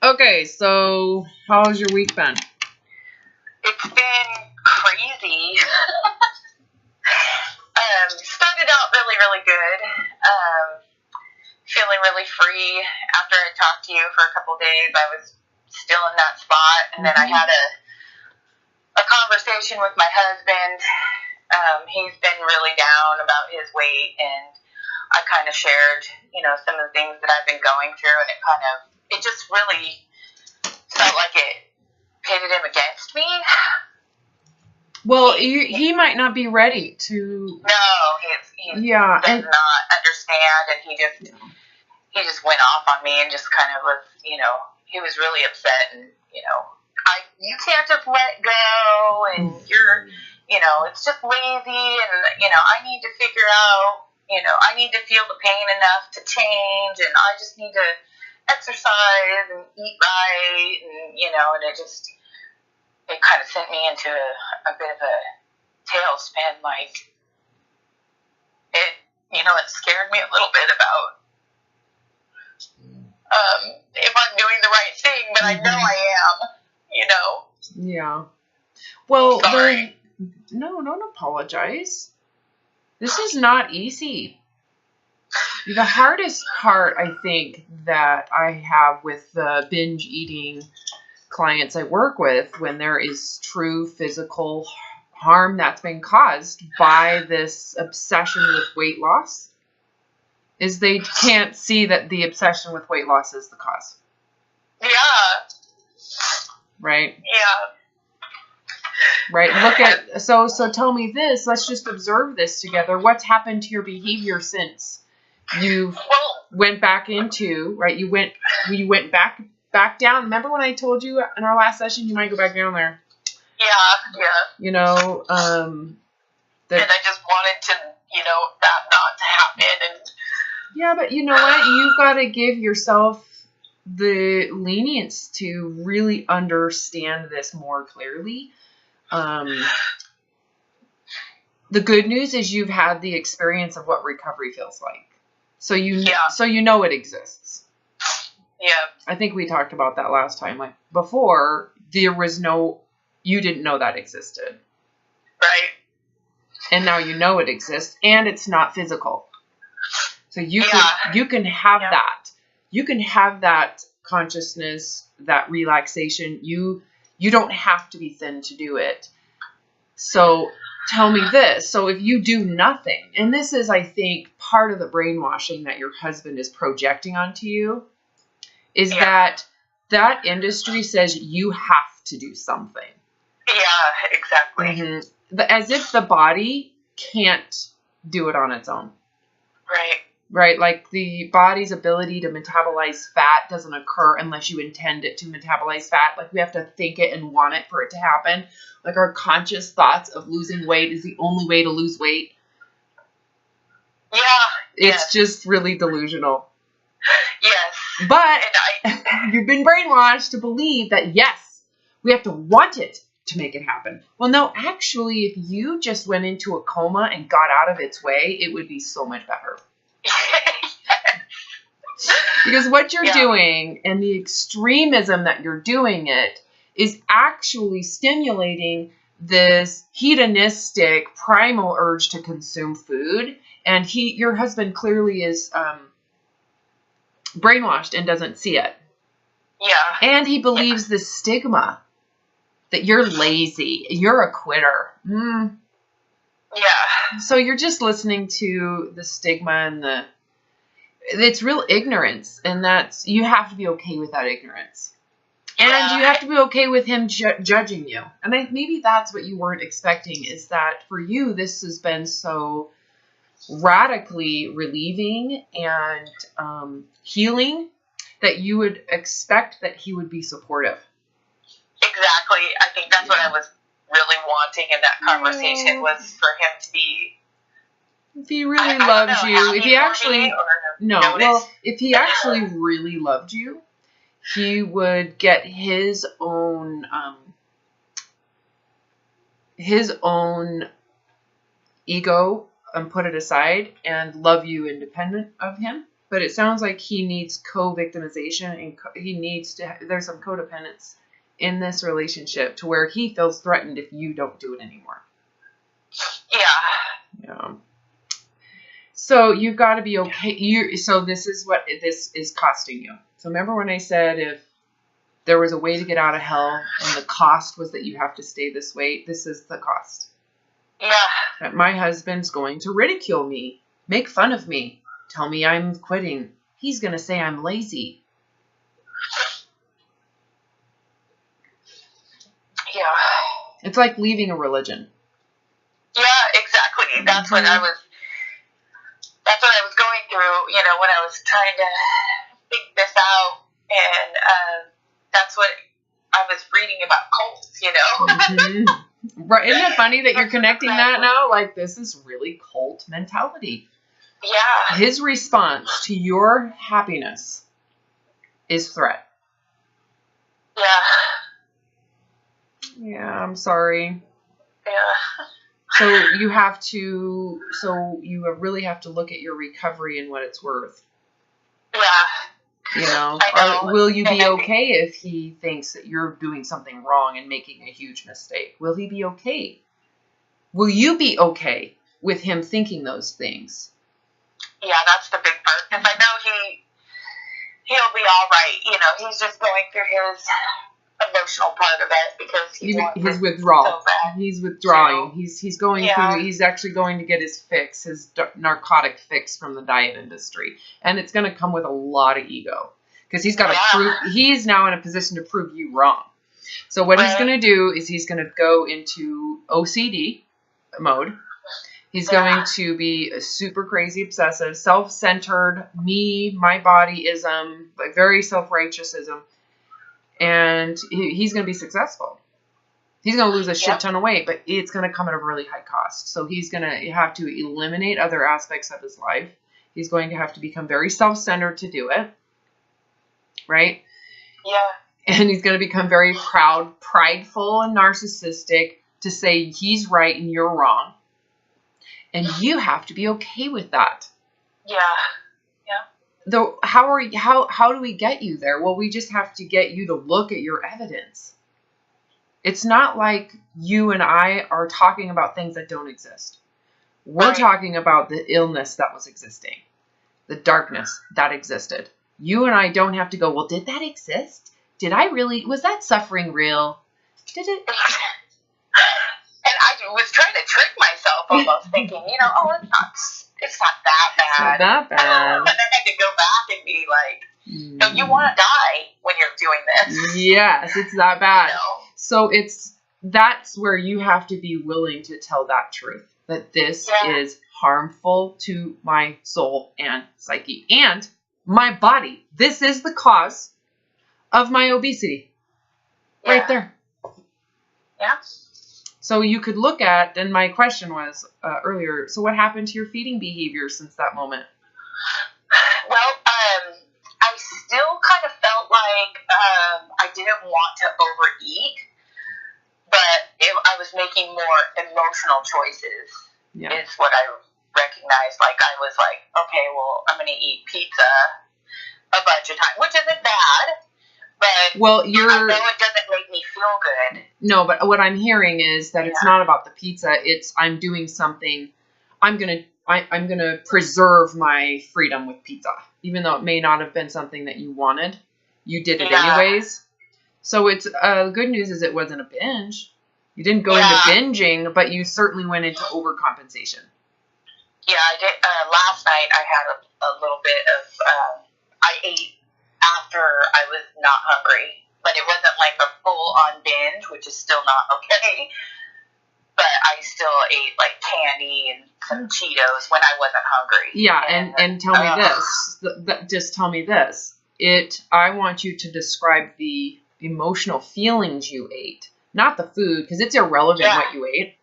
Okay, so how's your week been? It's been crazy. Started out really, really good. Feeling really free. After I talked to you for a couple days, I was still in that spot, and then I had a conversation with my husband. He's been really down about his weight, and I kind of shared, some of the things that I've been going through, and it just really felt like it pitted him against me. Well, he might not be ready to. No, he does not understand, and he just went off on me and just kind of was, he was really upset, and you can't just let go, and you're, it's just lazy, and I need to figure out, I need to feel the pain enough to change, and I just need to exercise and eat right, and it kind of sent me into a bit of a tailspin. Like, it scared me a little bit about if I'm doing the right thing, but I know I am, Yeah. Well, sorry. No, don't apologize. This is not easy. The hardest part, I think, that I have with the binge eating clients I work with, when there is true physical harm that's been caused by this obsession with weight loss, is they can't see that the obsession with weight loss is the cause. Yeah. Right? Yeah. Right. Look at, so tell me this, let's just observe this together. What's happened to your behavior since you went back into, right? You went back down. Remember when I told you in our last session, you might go back down there? Yeah. And I just wanted to, that not to happen. And yeah, but you know what? You've got to give yourself the lenience to really understand this more clearly. The good news is you've had the experience of what recovery feels like. So you know it exists. Yeah. I think we talked about that last time. Like, before, you didn't know that existed. Right. And now you know it exists, and it's not physical. So you can have that. You can have that consciousness, that relaxation. You don't have to be thin to do it. So tell me this. So if you do nothing, and this is, I think, part of the brainwashing that your husband is projecting onto you, is that industry says you have to do something. Yeah, exactly. Mm-hmm. As if the body can't do it on its own. Right. Right? Like, the body's ability to metabolize fat doesn't occur unless you intend it to metabolize fat. Like, we have to think it and want it for it to happen. Like, our conscious thoughts of losing weight is the only way to lose weight. Yeah. It's just really delusional. Yes. But you've been brainwashed to believe that, yes, we have to want it to make it happen. Well, no, actually, if you just went into a coma and got out of its way, it would be so much better. Because what you're doing, and the extremism that you're doing it, is actually stimulating this hedonistic primal urge to consume food. And your husband clearly is brainwashed and doesn't see it. Yeah. And he believes the stigma that you're lazy, you're a quitter. Yeah. So you're just listening to the stigma and it's real ignorance, and you have to be okay with that ignorance. And you have to be okay with him judging you. And maybe that's what you weren't expecting, is that for you, this has been so radically relieving and healing that you would expect that he would be supportive. Exactly. I think that's what I was really wanting in that conversation, was for him to be. If he really loved you, if he actually if he actually really loved you, he would get his own ego and put it aside and love you independent of him. But it sounds like he needs co-victimization, and there's some codependence in this relationship to where he feels threatened if you don't do it anymore. Yeah. So you've got to be okay. So this is what this is costing you. So remember when I said if there was a way to get out of hell and the cost was that you have to stay this way, this is the cost. Yeah. That my husband's going to ridicule me, make fun of me, tell me I'm quitting. He's going to say I'm lazy. Yeah. It's like leaving a religion. Yeah, exactly. That's what I was going through, when I was trying to figure this out. And that's what I was reading about cults, Mm-hmm. Right. Isn't it funny that you're connecting that now? Like, this is really cult mentality. Yeah. His response to your happiness is threat. Yeah. Yeah, I'm sorry. Yeah. So you really have to look at your recovery and what it's worth. Yeah. I know. Will you be okay if he thinks that you're doing something wrong and making a huge mistake? Will he be okay? Will you be okay with him thinking those things? Yeah, that's the big part. Because I know he'll be all right. He's just going through his emotional part of it because he's withdrawal. So he's withdrawing. He's going through. He's actually going to get his fix, his narcotic fix from the diet industry, and it's going to come with a lot of ego because he's got to prove. He's now in a position to prove you wrong. So what he's going to do is he's going to go into OCD mode. He's going to be a super crazy obsessive, self-centered, me, my bodyism, like very self-righteousism. And he's going to be successful. He's going to lose a shit ton of weight, but it's going to come at a really high cost. So he's going to have to eliminate other aspects of his life. He's going to have to become very self-centered to do it. Right? Yeah. And he's going to become very proud, prideful, and narcissistic to say he's right and you're wrong. And you have to be okay with that. Yeah. Though, how do we get you there? Well, we just have to get you to look at your evidence. It's not like you and I are talking about things that don't exist. We're talking about the illness that was existing, the darkness that existed. You and I don't have to go, well, did that exist? Was that suffering real? Did it? And I was trying to trick myself almost thinking, it's not that bad. It's not that bad. And then I had to go back and be like, no, you want to die when you're doing this. Yes, it's that bad. So that's where you have to be willing to tell that truth, that this is harmful to my soul and psyche and my body. This is the cause of my obesity. Right there. Yeah. So you could look at, and my question was earlier, so what happened to your feeding behavior since that moment? Well, I still kind of felt like I didn't want to overeat, but I was making more emotional choices is what I recognized. Like, I was like, okay, well, I'm going to eat pizza a bunch of times, which isn't bad. But I know it doesn't make me feel good. No, but what I'm hearing is that it's not about the pizza. It's I'm doing something. I'm gonna preserve my freedom with pizza, even though it may not have been something that you wanted. You did it anyways. So it's good news is it wasn't a binge. You didn't go into binging, but you certainly went into overcompensation. Yeah, I did. Last night I had a little bit of. I ate after I was not hungry, but it wasn't like a full-on binge, which is still not okay. But I still ate like candy and some Cheetos when I wasn't hungry. Yeah, and tell me this. Just tell me this. I want you to describe the emotional feelings you ate, not the food, because it's irrelevant what you ate.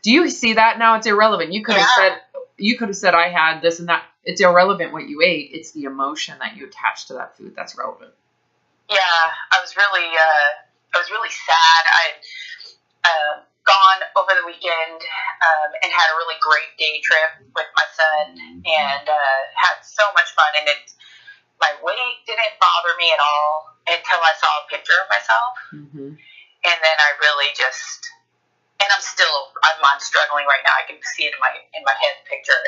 Do you see that now? It's irrelevant. You could have said I had this and that. It's irrelevant what you ate. It's the emotion that you attach to that food that's relevant. Yeah, I was really sad. gone over the weekend and had a really great day trip with my son and had so much fun. And my weight didn't bother me at all until I saw a picture of myself. Mm-hmm. And then I really just, and I'm struggling right now. I can see it in my head picture.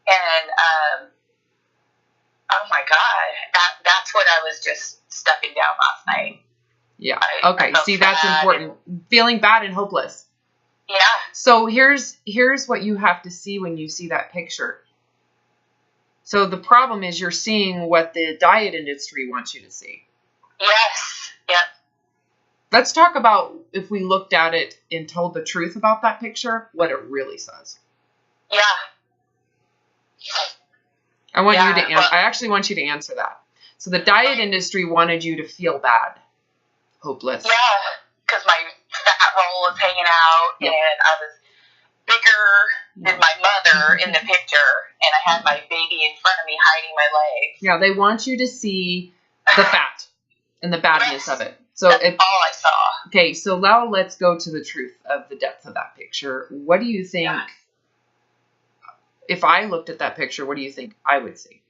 And oh my God, that's what I was just stepping down last night. Yeah. Okay. See, that's important. Feeling bad and hopeless. Yeah. So here's what you have to see when you see that picture. So the problem is you're seeing what the diet industry wants you to see. Yes. Yep. Let's talk about if we looked at it and told the truth about that picture, what it really says. Yeah. I actually want you to answer that. So the diet industry wanted you to feel bad. Hopeless. Yeah, because my fat roll was hanging out, and I was bigger than my mother in the picture, and I had my baby in front of me hiding my legs. Yeah, they want you to see the fat and the badness of it. So that's all I saw. Okay, so now let's go to the truth of the depth of that picture. What do you think, if I looked at that picture, what do you think I would see?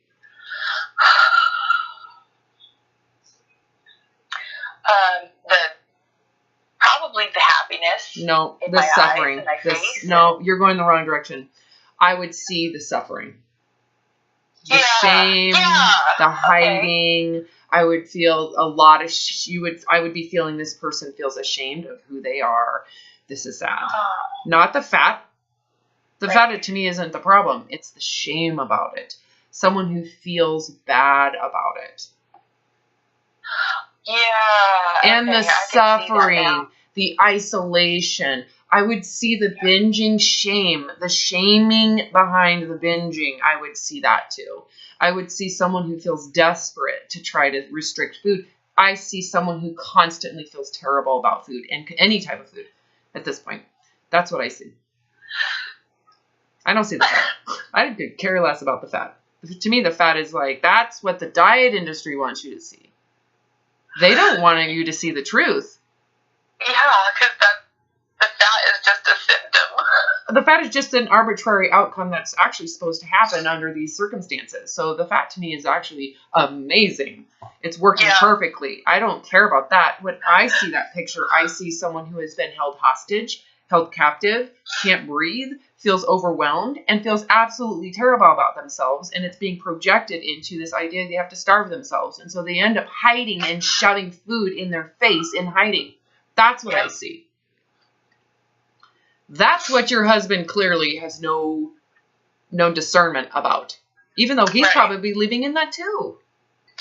Probably the happiness. No, the suffering. No, you're going the wrong direction. I would see the suffering. The shame, the hiding. Okay. I would feel a lot of I would be feeling this person feels ashamed of who they are. This is sad. Not the fat. The fat to me isn't the problem. It's the shame about it. Someone who feels bad about it. Yeah. And the suffering, the isolation. I would see the binging shame, the shaming behind the binging. I would see that too. I would see someone who feels desperate to try to restrict food. I see someone who constantly feels terrible about food and any type of food at this point. That's what I see. I don't see the fat. I could care less about the fat. To me, the fat is like, that's what the diet industry wants you to see. They don't want you to see the truth. Yeah, because the fat is just a symptom. The fat is just an arbitrary outcome that's actually supposed to happen under these circumstances. So the fat to me is actually amazing. It's working perfectly. I don't care about that. When I see that picture, I see someone who has been held hostage, held captive, can't breathe, feels overwhelmed, and feels absolutely terrible about themselves. And it's being projected into this idea they have to starve themselves. And so they end up hiding and shoving food in their face in hiding. That's what I see. That's what your husband clearly has no discernment about. Even though he's probably living in that too.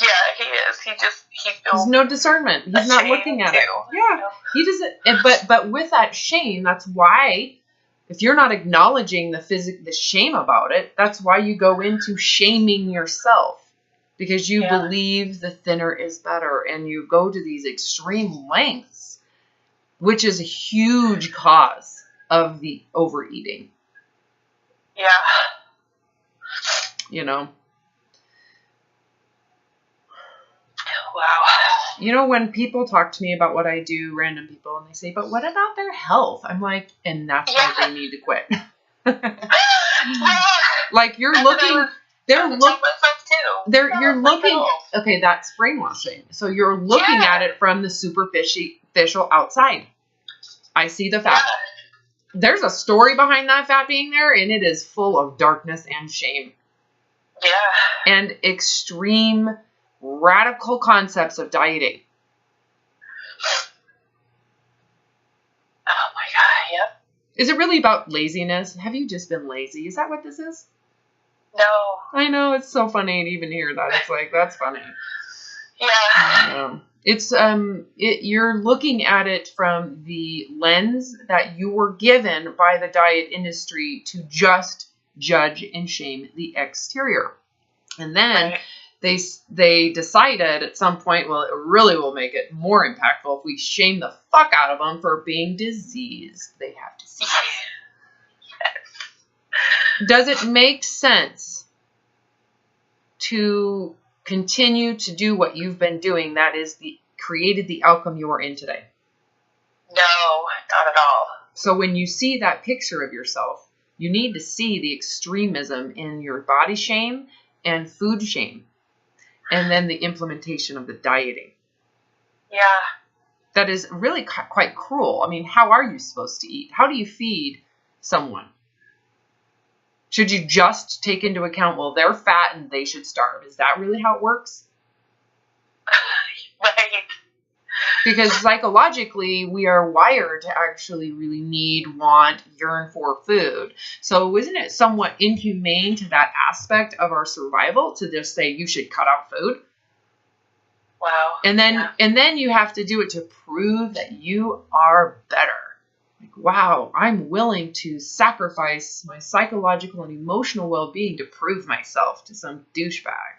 Yeah, he is. He feels There's no discernment. He's not looking at it. Yeah. He doesn't. But with that shame, that's why, if you're not acknowledging the shame about it, that's why you go into shaming yourself. Because you believe the thinner is better. And you go to these extreme lengths, which is a huge cause of the overeating. Yeah. You know? Wow. You know, when people talk to me about what I do, random people, and they say, but what about their health? I'm like, and that's why they need to quit. Like, you're looking, you're looking, okay, that's brainwashing. So you're looking at it from the superficial outside. I see the fat. There's a story behind that fat being there, and it is full of darkness and shame. Yeah. And extreme, radical concepts of dieting. Oh my God, yep. Is it really about laziness? Have you just been lazy? Is that what this is? No. I know, it's so funny to even hear that. It's like, that's funny. Yeah. It's you're looking at it from the lens that you were given by the diet industry to just judge and shame the exterior. And then they decided at some point, well, it really will make it more impactful if we shame the fuck out of them for being diseased. They have disease. Does it make sense to continue to do what you've been doing that is created the outcome you are in today? No, not at all. So when you see that picture of yourself, you need to see the extremism in your body shame and food shame, and then the implementation of the dieting. Yeah. That is really quite cruel. I mean, how are you supposed to eat? How do you feed someone? Should you just take into account, well, they're fat and they should starve? Is that really how it works? Right. Because psychologically, we are wired to actually really need, want, yearn for food. So isn't it somewhat inhumane to that aspect of our survival to just say you should cut out food? Wow. And then you have to do it to prove that you are better. Like, wow, I'm willing to sacrifice my psychological and emotional well-being to prove myself to some douchebag.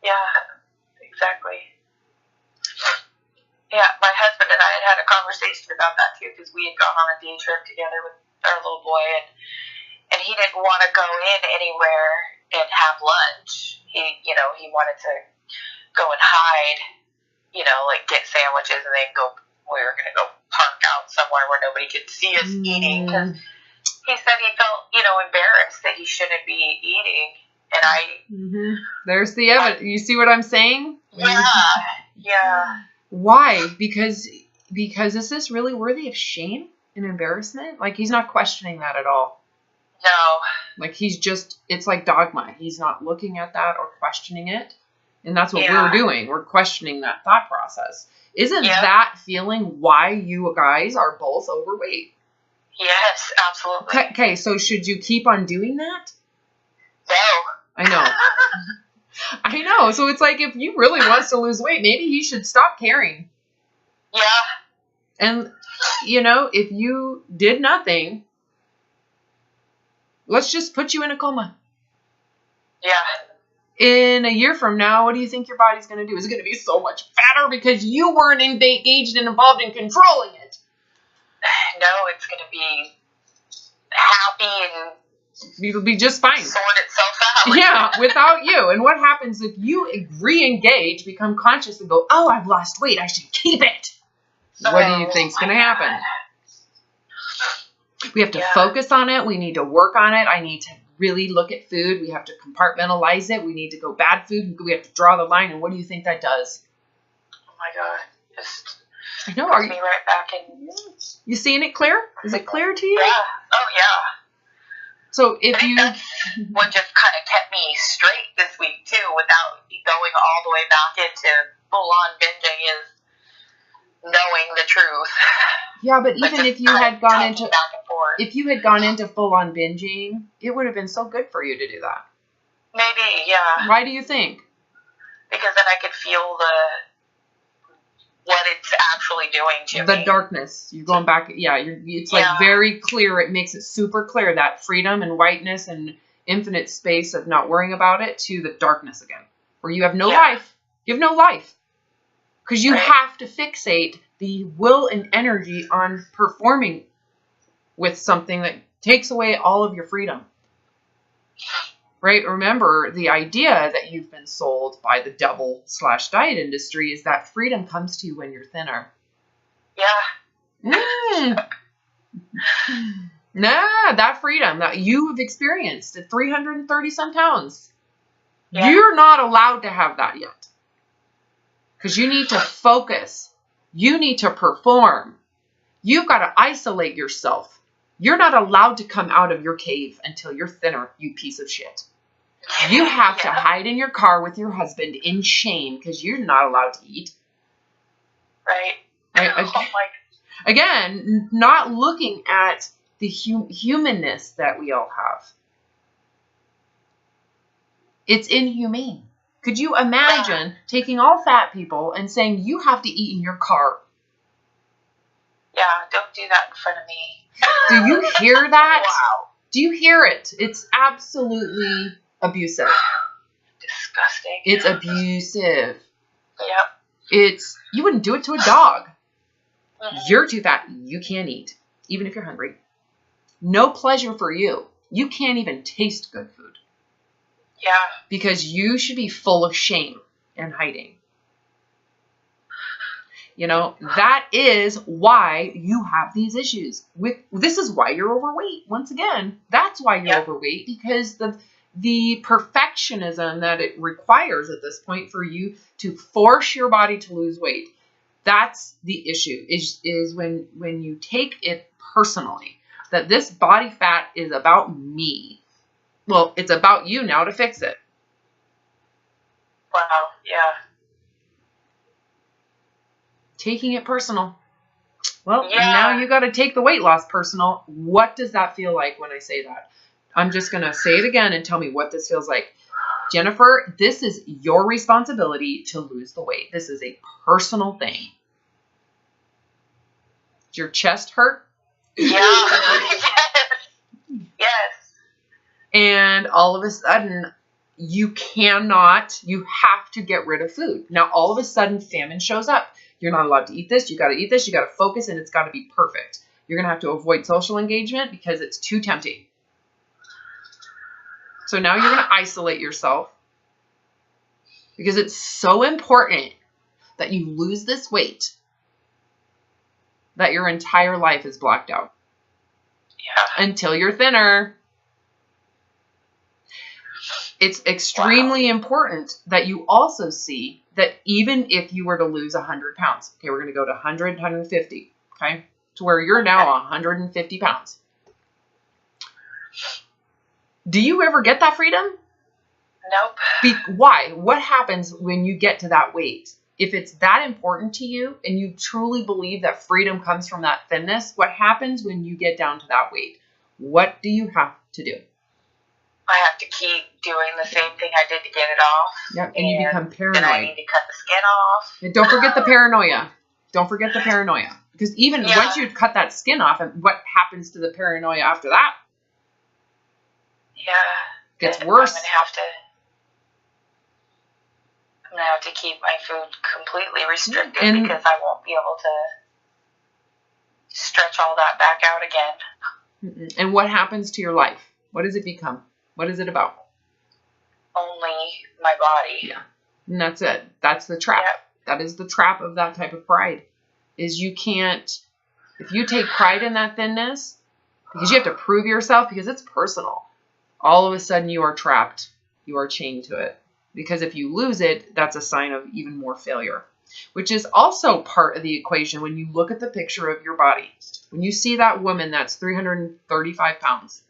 Yeah, exactly. Yeah, my husband and I had a conversation about that too, because we had gone on a day trip together with our little boy, and he didn't want to go in anywhere and have lunch. He wanted to go and hide, like get sandwiches and then we were going to go park out somewhere where nobody could see us eating, because he said he felt, embarrassed that he shouldn't be eating. And There's the evidence. You see what I'm saying? Yeah. Why? Because is this really worthy of shame and embarrassment? Like, he's not questioning that at all. No. Like, it's like dogma. He's not looking at that or questioning it. And that's what we're doing. We're questioning that thought process. Isn't that feeling why you guys are both overweight? Yes, absolutely. Okay, so should you keep on doing that? No. I know. I know. So it's like, if you really wants to lose weight, maybe he should stop caring. Yeah. And, if you did nothing, let's just put you in a coma. Yeah. In a year from now, what do you think your body's going to do? Is it going to be so much fatter because you weren't engaged and involved in controlling it? No, it's going to be happy and it'll be just fine. Sort itself out. Yeah, without you. And what happens if you re-engage, become conscious, and go, oh, I've lost weight, I should keep it? What do you think's going to happen? We have to focus on it. We need to work on it. I need to really look at food. We have to compartmentalize it. We need to go bad food. We have to draw the line. And what do you think that does? Oh my God. Just I know. puts me right back in. You seeing it clear? Is it clear to you? Yeah. Oh yeah. So if you... That's what just kind of kept me straight this week too, without going all the way back into full-on binging, is knowing the truth. Yeah, but even if you had gone into... back and forth. If you had gone into full-on binging, it would have been so good for you to do that. Maybe, yeah. Why do you think? Because then I could feel what it's actually doing to me. The darkness. You're going back. Yeah, it's like very clear. It makes it super clear, that freedom and whiteness and infinite space of not worrying about it, to the darkness again, where you have no life. You have no life. Because you have to fixate the will and energy on performing with something that takes away all of your freedom. Right? Remember, the idea that you've been sold by the devil/diet industry is that freedom comes to you when you're thinner. Yeah. Nah, that freedom that you have experienced at 330 some pounds. Yeah. You're not allowed to have that yet. Because you need to focus. You need to perform. You've got to isolate yourself. You're not allowed to come out of your cave until you're thinner, you piece of shit. You have to hide in your car with your husband in shame because you're not allowed to eat. Right. Again, not looking at the humanness that we all have. It's inhumane. Could you imagine taking all fat people and saying, you have to eat in your car? Yeah, don't do that in front of me. Do you hear that? Wow. Do you hear it? It's absolutely abusive. Disgusting. It's abusive. Yep. You wouldn't do it to a dog. Mm-hmm. You're too fat. You can't eat, even if you're hungry. No pleasure for you. You can't even taste good food. Yeah. Because you should be full of shame and hiding. That is why you have these issues. This is why you're overweight. Once again, that's why you're overweight, because the perfectionism that it requires at this point for you to force your body to lose weight. That's the issue, is when you take it personally, that this body fat is about me. Well, it's about you now to fix it. Wow, yeah. Taking it personal. Well, now you got to take the weight loss personal. What does that feel like when I say that? I'm just going to say it again and tell me what this feels like. Jennifer, this is your responsibility to lose the weight. This is a personal thing. Does your chest hurt? Yeah. Yes. And all of a sudden, you have to get rid of food. Now, all of a sudden, famine shows up. You're not allowed to eat this. You got to eat this. You got to focus, and it's got to be perfect. You're going to have to avoid social engagement because it's too tempting. So now you're going to isolate yourself because it's so important that you lose this weight that your entire life is blocked out. Yeah. Until you're thinner. It's extremely important that you also see that even if you were to lose 100 pounds, okay, we're going to go to 100, 150, okay, to where you're now 150 pounds. Do you ever get that freedom? Nope. Why? What happens when you get to that weight? If it's that important to you and you truly believe that freedom comes from that thinness, what happens when you get down to that weight? What do you have to do? I have to keep doing the same thing I did to get it off. Yep, and you become paranoid. Then I need to cut the skin off. And don't forget the paranoia. Don't forget the paranoia. Because even once you cut that skin off, and what happens to the paranoia after that? Yeah. Gets worse. I'm gonna have to keep my food completely restricted because I won't be able to stretch all that back out again. And what happens to your life? What does it become? What is it about? Only my body. Yeah. And that's it. That's the trap. Yep. That is the trap of that type of pride. Is you can't, if you take pride in that thinness, because you have to prove yourself, because it's personal, all of a sudden you are trapped. You are chained to it. Because if you lose it, that's a sign of even more failure, which is also part of the equation when you look at the picture of your body. When you see that woman that's 335 pounds,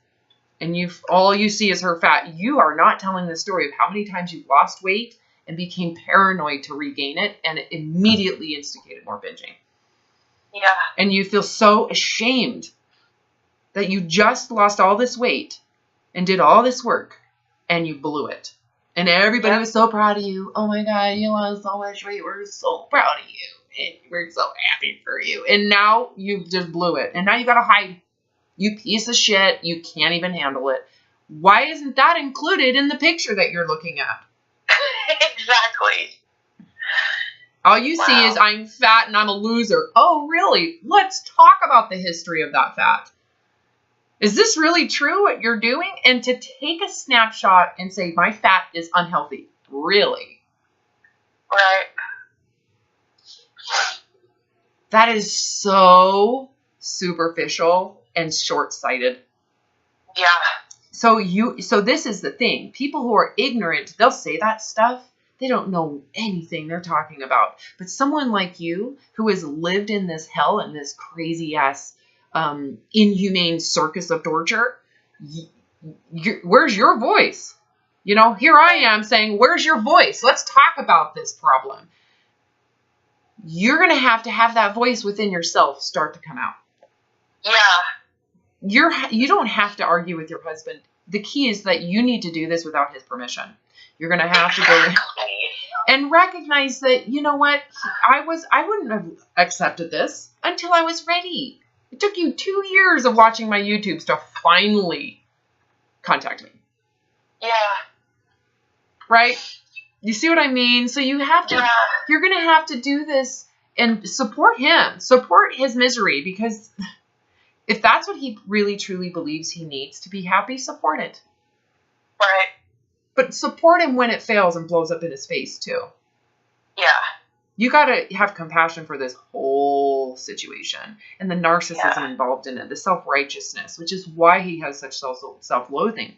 and all you see is her fat, you are not telling the story of how many times you lost weight and became paranoid to regain it, and it immediately instigated more binging. Yeah. And you feel so ashamed that you just lost all this weight and did all this work, and you blew it. And everybody was so proud of you. Oh my God, you lost so much weight. We're so proud of you. And we're so happy for you. And now you just blew it. And now you got to hide. You piece of shit. You can't even handle it. Why isn't that included in the picture that you're looking at? Exactly. All you see is I'm fat and I'm a loser. Oh, really? Let's talk about the history of that fat. Is this really true what you're doing? And to take a snapshot and say my fat is unhealthy. Really? Right. That is so superficial and short-sighted. Yeah. So this is the thing. People who are ignorant, they'll say that stuff. They don't know anything they're talking about. But someone like you who has lived in this hell and this crazy-ass inhumane circus of torture, where's your voice? Here I am saying, where's your voice? Let's talk about this problem. You're going to have that voice within yourself start to come out. Yeah. You don't have to argue with your husband. The key is that you need to do this without his permission. You're going to have to go and recognize that, you know what? I wouldn't have accepted this until I was ready. It took you 2 years of watching my YouTubes to finally contact me. Yeah. Right? You see what I mean? So you have to, you're going to have to do this and support him. Support his misery, because if that's what he really truly believes he needs to be happy, support it. Right. But support him when it fails and blows up in his face too. Yeah. You got to have compassion for this whole situation and the narcissism involved in it, the self-righteousness, which is why he has such self-loathing.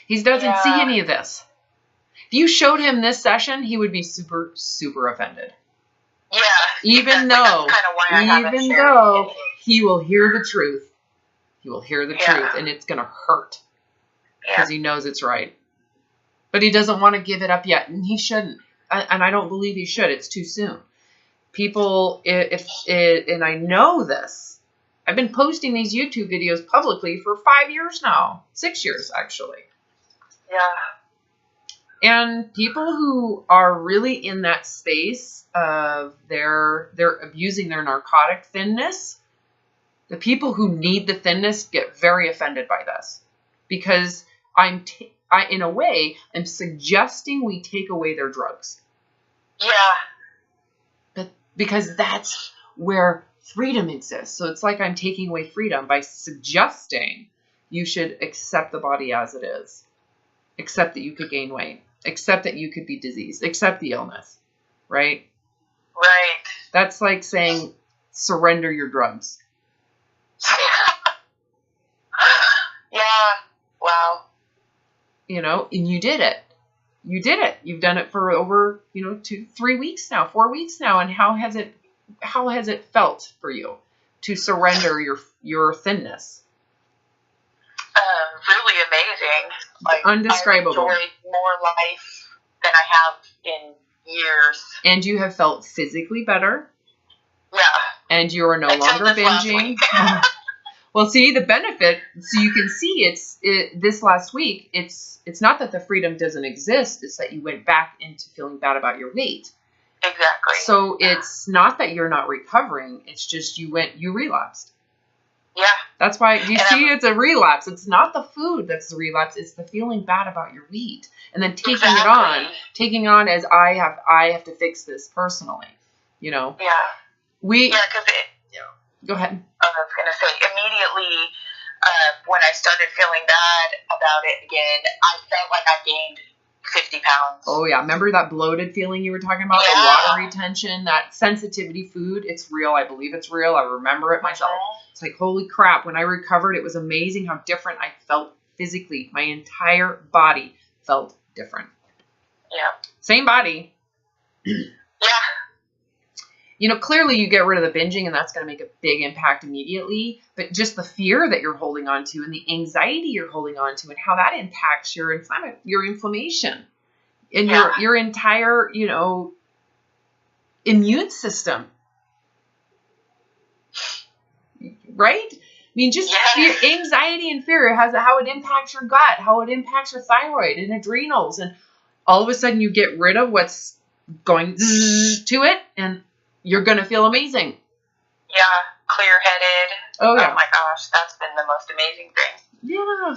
He doesn't see any of this. If you showed him this session, he would be super, super offended. Yeah. Even though he will hear the truth. He will hear the truth, and it's going to hurt because he knows it's right. But he doesn't want to give it up yet, and he shouldn't. And I don't believe he should. It's too soon. People, and I know this. I've been posting these YouTube videos publicly for 5 years now. 6 years, actually. Yeah. And people who are really in that space of they're abusing their narcotic thinness, the people who need the thinness get very offended by this. Because in a way, I'm suggesting we take away their drugs. Yeah. But because that's where freedom exists. So it's like I'm taking away freedom by suggesting you should accept the body as it is. Accept that you could gain weight. Accept that you could be diseased. Accept the illness. Right? Right. That's like saying surrender your drugs. Yeah. Wow. You know, and you did it. You did it. You've done it for over, 2-3 weeks now, 4 weeks now. And how has it felt for you to surrender your thinness? Really amazing. Like, undescribable. I've enjoyed more life than I have in years. And you have felt physically better. Yeah. And you are no longer binging. Well, see, the benefit, so you can see this last week, it's not that the freedom doesn't exist, it's that you went back into feeling bad about your weight. Exactly. So it's not that you're not recovering, it's just you relapsed. Yeah. That's why, do you see, it's a relapse. It's not the food that's the relapse, it's the feeling bad about your weight. And then taking it on as I have to fix this personally, Yeah. Because go ahead. I was going to say, immediately when I started feeling bad about it again, I felt like I gained 50 pounds. Oh, yeah. Remember that bloated feeling you were talking about? Yeah. The water retention, that sensitivity food. It's real. I believe it's real. I remember it myself. It's like, holy crap. When I recovered, it was amazing how different I felt physically. My entire body felt different. Yeah. Same body. Yeah. Clearly you get rid of the binging and that's going to make a big impact immediately, but just the fear that you're holding on to and the anxiety you're holding on to and how that impacts your inflammation and your entire, immune system. Right? I mean, just fear, anxiety and fear, how it impacts your gut, how it impacts your thyroid and adrenals. And all of a sudden you get rid of what's going to it and you're going to feel amazing. Yeah, clear-headed. Oh, yeah. Oh, my gosh, that's been the most amazing thing. Yeah.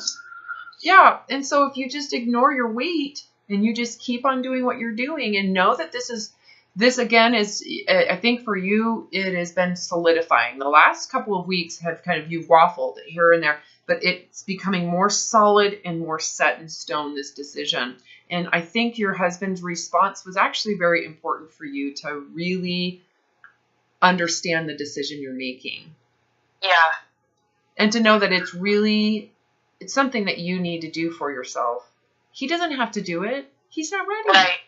Yeah, and so if you just ignore your weight and you just keep on doing what you're doing and know that this again is, I think for you, it has been solidifying. The last couple of weeks have you've waffled here and there, but it's becoming more solid and more set in stone, this decision. And I think your husband's response was actually very important for you to really understand the decision you're making. Yeah. And to know that it's something that you need to do for yourself. He doesn't have to do it. He's not ready. Right.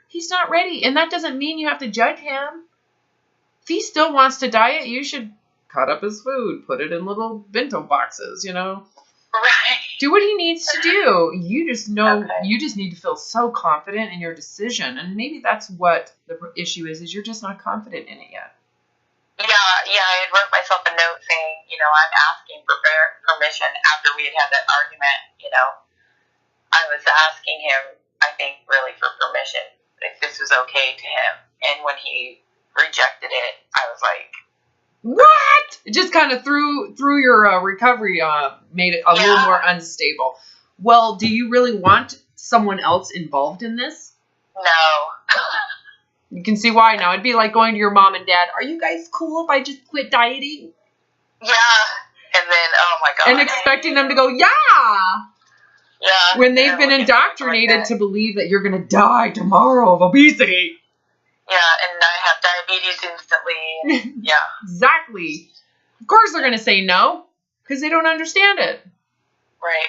He's not ready. And that doesn't mean you have to judge him. If he still wants to diet, you should cut up his food, put it in little bento boxes, Right. Do what he needs to do. You just know, You just need to feel so confident in your decision. And maybe that's what the issue is you're just not confident in it yet. Yeah, I wrote myself a note saying, I'm asking for permission after we had that argument, I was asking him, I think, really for permission, if this was okay to him. And when he rejected it, I was like, what? It just kind of threw your recovery, made it a little more unstable. Well, do you really want someone else involved in this? No. You can see why now. It'd be like going to your mom and dad. Are you guys cool if I just quit dieting? Yeah. And then, oh my God. And expecting them to go, yeah. Yeah. When they've been indoctrinated to believe that you're going to die tomorrow of obesity. Yeah, and I have diabetes instantly. Yeah. Exactly. Of course they're going to say no because they don't understand it. Right.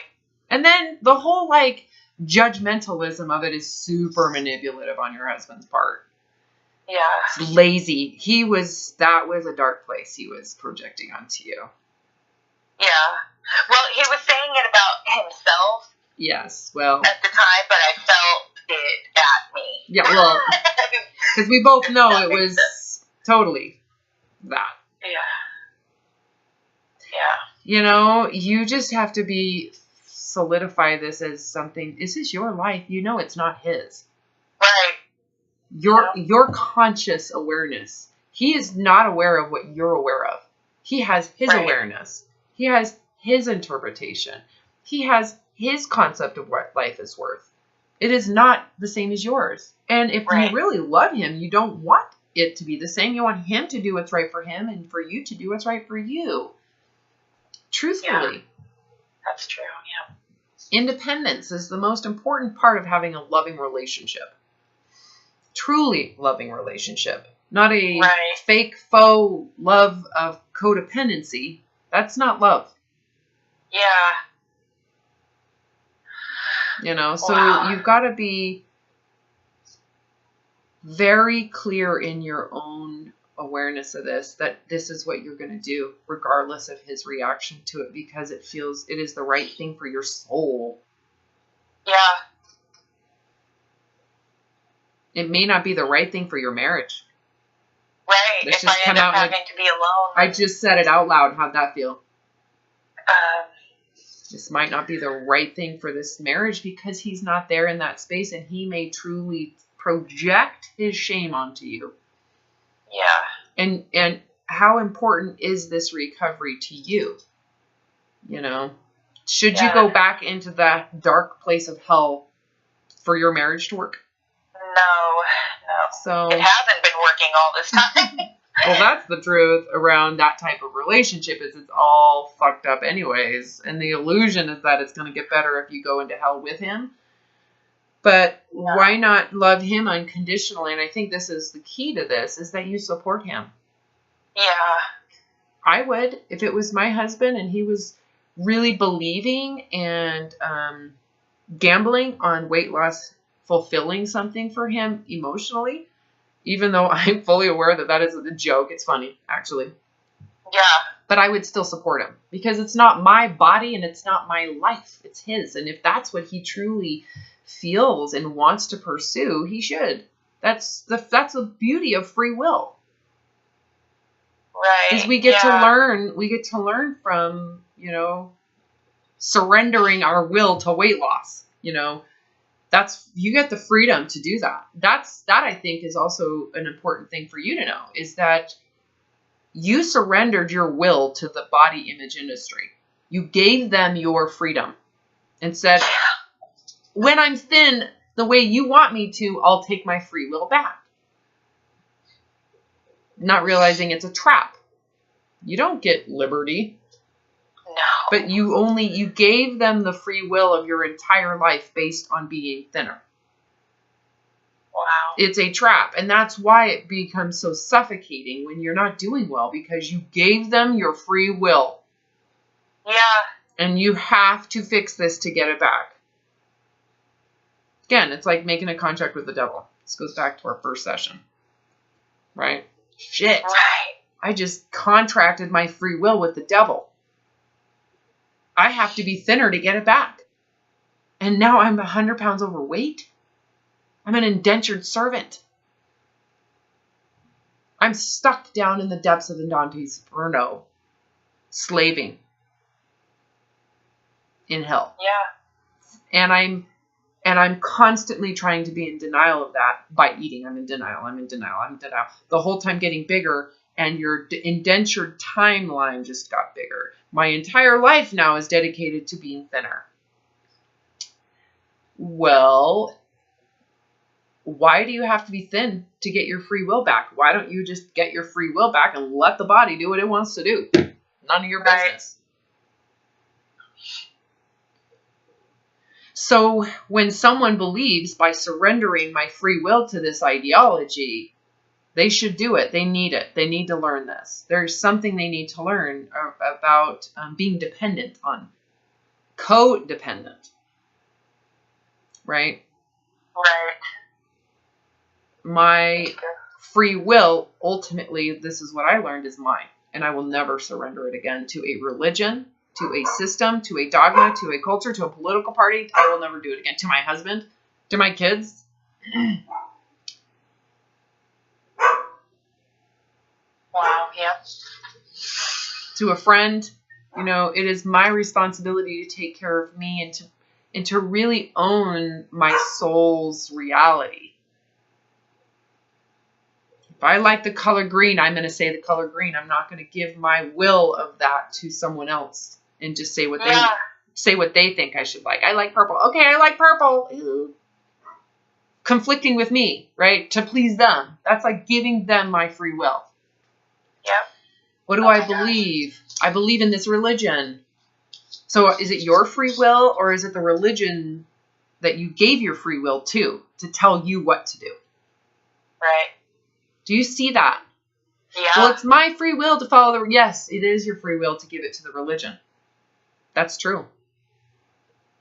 And then the whole like judgmentalism of it is super manipulative on your husband's part. Yeah. It's lazy. That was a dark place he was projecting onto you. Yeah. Well, he was saying it about himself. Yes, well. At the time, but I felt it at me. Yeah, well, because we both know it was totally that. Yeah. Yeah. You know, you just have to solidify this as something. This is your life. You know it's not his. Right. Your conscious awareness. He is not aware of what you're aware of. He has his awareness. He has his interpretation. He has his concept of what life is worth. It is not the same as yours. And if you really love him, you don't want it to be the same. You want him to do what's right for him and for you to do what's right for you. Truthfully. Yeah. That's true, yeah. Independence is the most important part of having a loving relationship. Truly loving relationship. Not a fake, faux love of codependency. That's not love. Yeah. You know, so you've got to be very clear in your own awareness of this, that this is what you're going to do, regardless of his reaction to it, because it is the right thing for your soul. Yeah. It may not be the right thing for your marriage. Right. If I end up having to be alone. I just said it out loud. How'd that feel? This might not be the right thing for this marriage because he's not there in that space, and he may truly project his shame onto you. Yeah. And how important is this recovery to you? You know, should you go back into that dark place of hell for your marriage to work? No. So it hasn't been working all this time. Well, that's the truth around that type of relationship, is it's all fucked up anyways. And the illusion is that it's going to get better if you go into hell with him. But why not love him unconditionally? And I think this is the key to this, is that you support him. Yeah. I would, if it was my husband and he was really believing and gambling on weight loss fulfilling something for him emotionally, even though I'm fully aware that is a joke. It's funny, actually. Yeah. But I would still support him because it's not my body and it's not my life. It's his. And if that's what he truly feels and wants to pursue, he should. That's the beauty of free will. Right. Is we get to learn from, surrendering our will to weight loss, you get the freedom to do that. That I think is also an important thing for you to know, is that you surrendered your will to the body image industry. You gave them your freedom and said, when I'm thin the way you want me to, I'll take my free will back. Not realizing it's a trap. You don't get liberty. No. But you gave them the free will of your entire life based on being thinner. Wow. It's a trap. And that's why it becomes so suffocating when you're not doing well, because you gave them your free will. Yeah. And you have to fix this to get it back. Again, it's like making a contract with the devil. This goes back to our first session. Right? Shit. Right. I just contracted my free will with the devil. I have to be thinner to get it back. And now I'm 100 pounds overweight. I'm an indentured servant. I'm stuck down in the depths of the Dante's Inferno, slaving in hell. Yeah. And I'm constantly trying to be in denial of that by eating. I'm in denial. The whole time getting bigger, and your indentured timeline just got bigger. My entire life now is dedicated to being thinner. Well, why do you have to be thin to get your free will back? Why don't you just get your free will back and let the body do what it wants to do? None of your business. So when someone believes by surrendering my free will to this ideology, They should do it. They need it. They need to learn this. There's something they need to learn about being dependent on. Codependent. Right? Right. My free will, ultimately, this is what I learned, is mine. And I will never surrender it again to a religion, to a system, to a dogma, to a culture, to a political party. I will never do it again. To my husband, to my kids. Wow, yep. To a friend. You know, it is my responsibility to take care of me and to really own my soul's reality. If I like the color green, I'm going to say the color green. I'm not going to give my will of that to someone else and just say what they think I should like. I like purple. Okay, I like purple. Ew. Conflicting with me, right? To please them. That's like giving them my free will. Yep. What do I believe? I believe in this religion. So is it your free will, or is it the religion that you gave your free will to tell you what to do? Right. Do you see that? Yeah. Well, it's my free will to follow the... Yes, it is your free will to give it to the religion. That's true.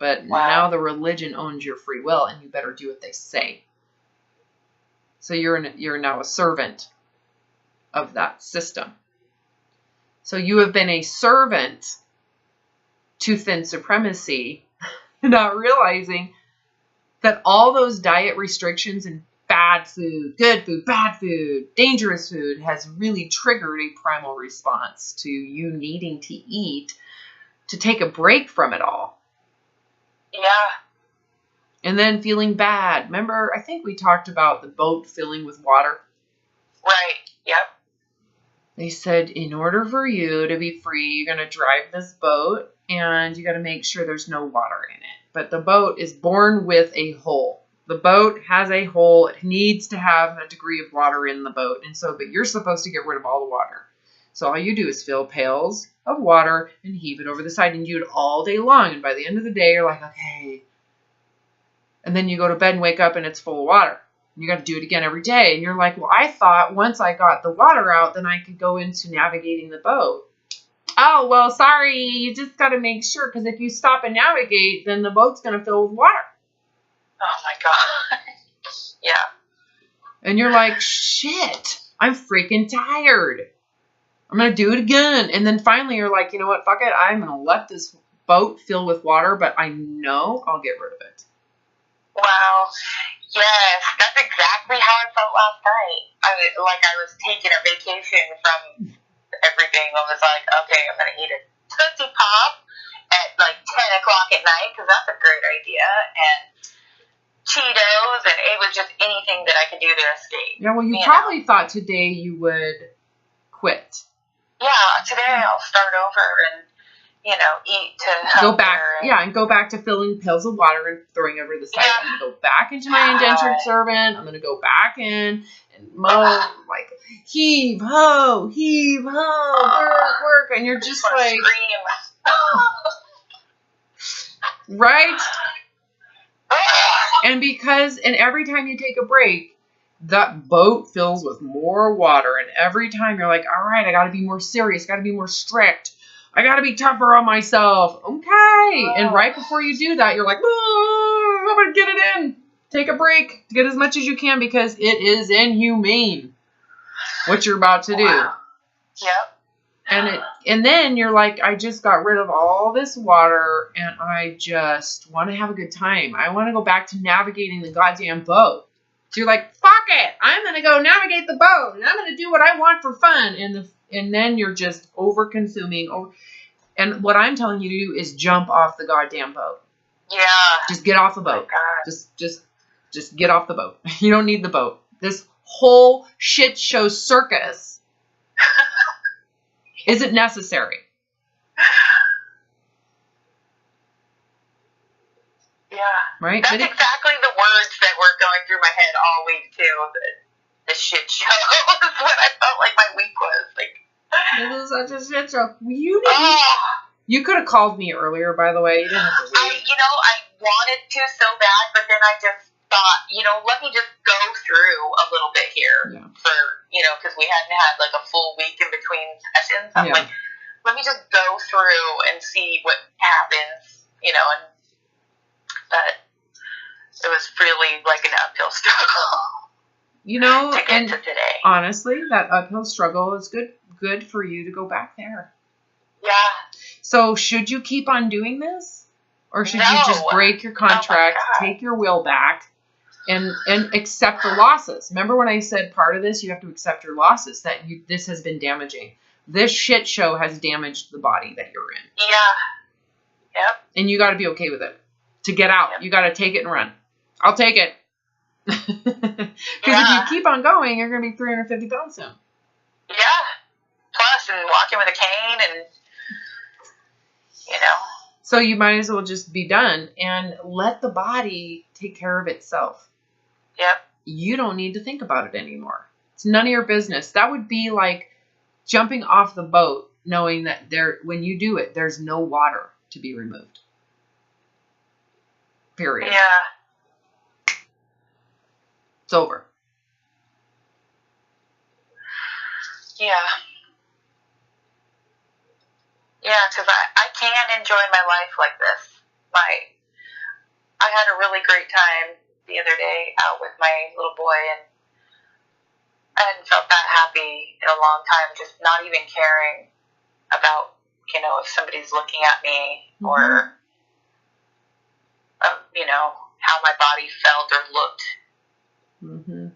But now the religion owns your free will, and you better do what they say. So you're now a servant of that system. So you have been a servant to thin supremacy, not realizing that all those diet restrictions and bad food, good food, bad food, dangerous food has really triggered a primal response to you needing to eat to take a break from it all. Yeah. And then feeling bad. Remember, I think we talked about the boat filling with water. Right. Yep. They said, in order for you to be free, you're going to drive this boat and you got to make sure there's no water in it. But the boat is born with a hole. The boat has a hole. It needs to have a degree of water in the boat. And so, but you're supposed to get rid of all the water. So all you do is fill pails of water and heave it over the side, and you do it all day long. And by the end of the day, you're like, okay. And then you go to bed and wake up and it's full of water. You got to do it again every day. And you're like, well, I thought once I got the water out, then I could go into navigating the boat. Oh, well, sorry. You just got to make sure, because if you stop and navigate, then the boat's going to fill with water. Oh, my God. Yeah. And you're like, shit, I'm freaking tired. I'm going to do it again. And then finally you're like, you know what? Fuck it. I'm going to let this boat fill with water, but I know I'll get rid of it. Wow. Yes, that's exactly how I felt last night. I was taking a vacation from everything. I was like, okay, I'm going to eat a Tootsie Pop at like 10 o'clock at night, because that's a great idea, and Cheetos, and it was just anything that I could do to escape. Yeah, well, you probably thought today you would quit. Yeah, today I'll start over and, eat to go back. And go back to filling pails of water and throwing over the side. Yeah. I'm going to go back into my indentured servant. I'm going to go back in and mow, like, heave, ho, work. And you're just like, right? And every time you take a break, that boat fills with more water. And every time you're like, all right, I got to be more serious. Got to be more strict. I got to be tougher on myself. Okay. And right before you do that, you're like, oh, I'm going to get it in. Take a break. Get as much as you can, because it is inhumane what you're about to do. Wow. Yep. And then you're like, I just got rid of all this water and I just want to have a good time. I want to go back to navigating the goddamn boat. So you're like, fuck it. I'm going to go navigate the boat and I'm going to do what I want for fun. And then you're just over consuming. And what I'm telling you to do is jump off the goddamn boat. Yeah. Just get off the boat. Oh, just get off the boat. You don't need the boat. This whole shit show circus isn't necessary. Yeah. Right? That's exactly the words that were going through my head all week, too. The shit show is what I felt like my week was. Like, it was such a shit show. You could have called me earlier, by the way. You didn't have to wait. I wanted to so bad, but then I just thought, let me just go through a little bit here for, because we hadn't had like a full week in between sessions. I'm like, let me just go through and see what happens, and but it was really like an uphill struggle. To get to today. Honestly, that uphill struggle is good for you to go back there. Yeah. So should you keep on doing this? Or should you just break your contract, take your will back, and accept the losses? Remember when I said part of this, you have to accept your losses, that this has been damaging. This shit show has damaged the body that you're in. Yeah. Yep. And you got to be okay with it. To get out, you got to take it and run. I'll take it. Because if you keep on going, you're going to be 350 pounds soon. Yeah. Plus, and walking with a cane and, So you might as well just be done and let the body take care of itself. Yep. You don't need to think about it anymore. It's none of your business. That would be like jumping off the boat knowing that when you do it, there's no water to be removed. Period. Yeah. It's over. Yeah. Yeah, because I can't enjoy my life like this. I had a really great time the other day out with my little boy, and I hadn't felt that happy in a long time, just not even caring about, if somebody's looking at me or, how my body felt or looked. Mm-hmm.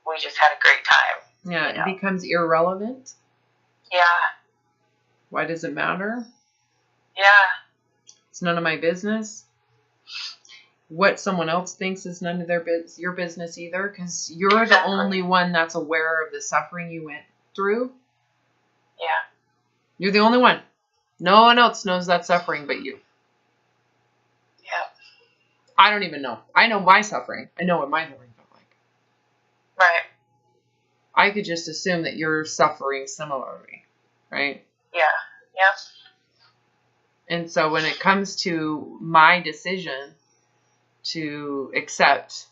We just had a great time. Yeah, it becomes irrelevant. Yeah. Why does it matter? Yeah. It's none of my business. What someone else thinks is none of your business either, because you're the only one that's aware of the suffering you went through. Yeah. You're the only one. No one else knows that suffering but you. Yeah. I don't even know. I know my suffering. I know what my suffering felt like. Right. I could just assume that you're suffering similarly, right? Yeah. Yeah. And so when it comes to my decision to accept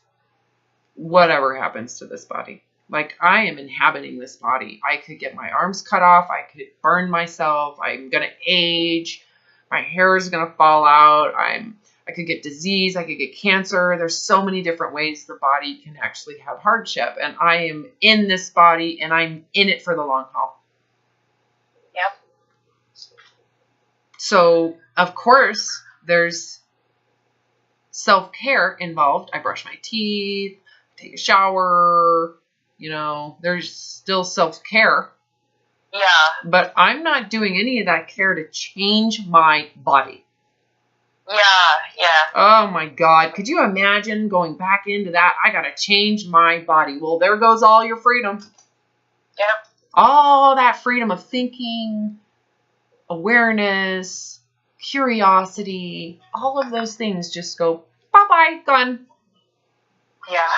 whatever happens to this body, like I am inhabiting this body. I could get my arms cut off. I could burn myself. I'm going to age. My hair is going to fall out. I could get disease. I could get cancer. There's so many different ways the body can actually have hardship. And I am in this body and I'm in it for the long haul. Yep. So, of course, there's self-care involved. I brush my teeth, take a shower, there's still self-care. Yeah. But I'm not doing any of that care to change my body. Yeah, yeah. Oh my God. Could you imagine going back into that? I got to change my body. Well, there goes all your freedom. Yep. All that freedom of thinking, awareness, curiosity, all of those things just go bye-bye, gone. Yeah.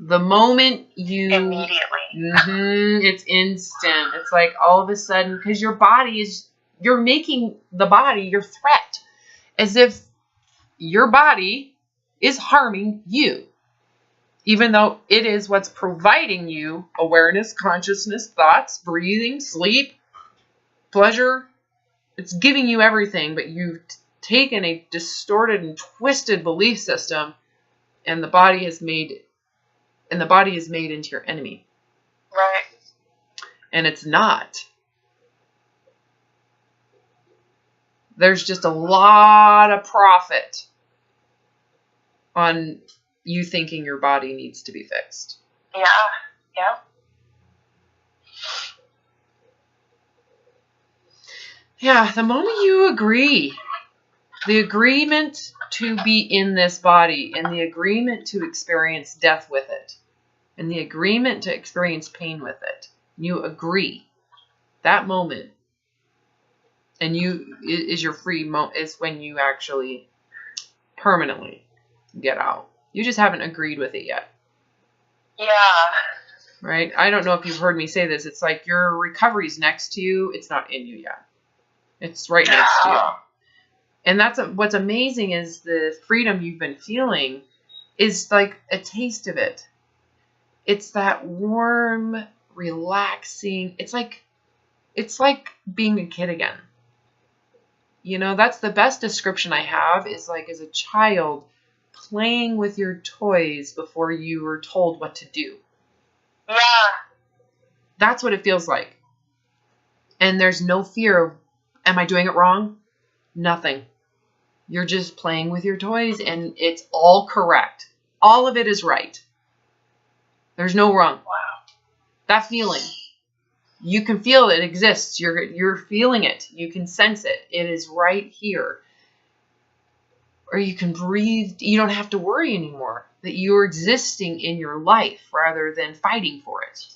The moment you... Immediately. It's instant. It's like all of a sudden, because you're making the body your threat. As if your body is harming you. Even though it is what's providing you awareness, consciousness, thoughts, breathing, sleep, pleasure. It's giving you everything, but you've taken a distorted and twisted belief system, and the body is made into your enemy. Right. And it's not. There's just a lot of profit on you thinking your body needs to be fixed. Yeah. Yeah. Yeah, the moment you agree, the agreement to be in this body and the agreement to experience death with it and the agreement to experience pain with it, you agree. That moment, and is your free moment, is when you actually permanently get out. You just haven't agreed with it yet. Yeah. Right? I don't know if you've heard me say this. It's like your recovery's next to you. It's not in you yet. It's right next to you. And what's amazing is the freedom you've been feeling is like a taste of it. It's that warm relaxing. It's like being a kid again. You know, that's the best description I have, is like as a child playing with your toys before you were told what to do. Yeah. That's what it feels like. And there's no fear of, am I doing it wrong? Nothing. You're just playing with your toys and it's all correct. All of it is right. There's no wrong. Wow. That feeling. You can feel it exists. You're feeling it. You can sense it. It is right here. Or you can breathe. You don't have to worry anymore that you're existing in your life rather than fighting for it.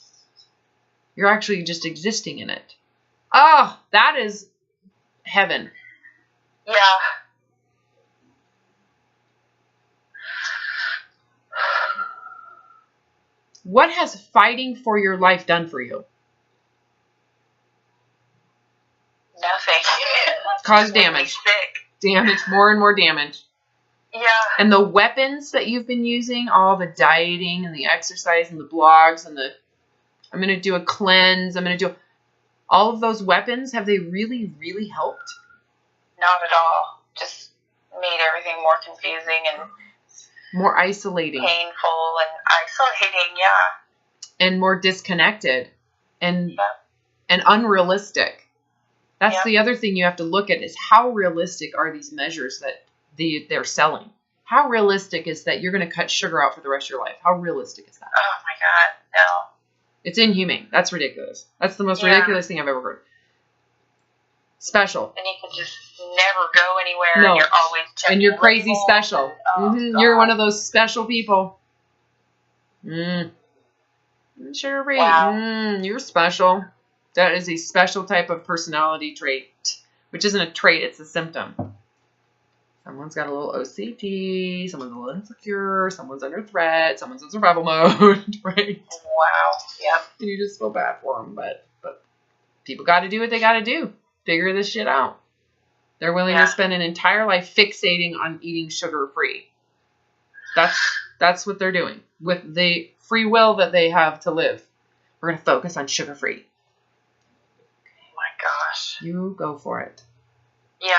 You're actually just existing in it. Oh, that is heaven. Yeah. What has fighting for your life done for you? Nothing. Cause damage. Damage, more and more damage. Yeah. And the weapons that you've been using, all the dieting and the exercise and the blogs and the, I'm going to do a cleanse, I'm going to do, all of those weapons, have they really, really helped? Not at all. Just made everything more confusing and more isolating. Painful and isolating, yeah. And more disconnected and unrealistic. That's the other thing you have to look at, is how realistic are these measures that they're selling? How realistic is that you're going to cut sugar out for the rest of your life? How realistic is that? Oh my God, no. It's inhumane. That's ridiculous. That's the most ridiculous thing I've ever heard. Special. And you can just never go anywhere. No. And you're always checking. And you're crazy special. You're one of those special people. Sure. Wow. You're special. That is a special type of personality trait, which isn't a trait, it's a symptom. Someone's got a little OCD, someone's a little insecure, someone's under threat, someone's in survival mode, right? Wow. Yep. And you just feel bad for them, but people got to do what they got to do. Figure this shit out. They're willing to spend an entire life fixating on eating sugar-free. That's what they're doing. With the free will that they have to live, we're going to focus on sugar-free. Oh my gosh. You go for it. Yeah.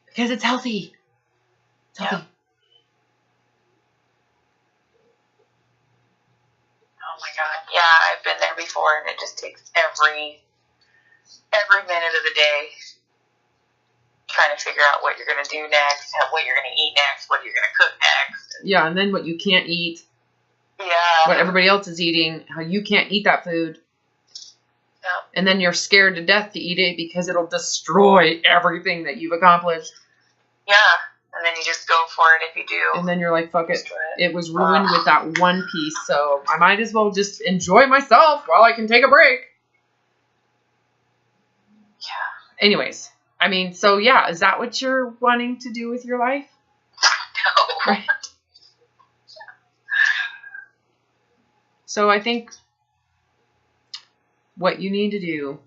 Because it's healthy. It's healthy. Yep. Oh my God. Yeah, I've been there before, and it just takes every minute of the day trying to figure out what you're going to do next, what you're going to eat next, what you're going to cook next. Yeah, and then what you can't eat. Yeah. What everybody else is eating, how you can't eat that food. Yep. And then you're scared to death to eat it because it'll destroy everything that you've accomplished. Yeah. And then you just go for it if you do. And then you're like, fuck it. It was ruined with that one piece, so I might as well just enjoy myself while I can take a break. Yeah. Anyways, I mean, so yeah, is that what you're wanting to do with your life? No. Right. So I think what you need to do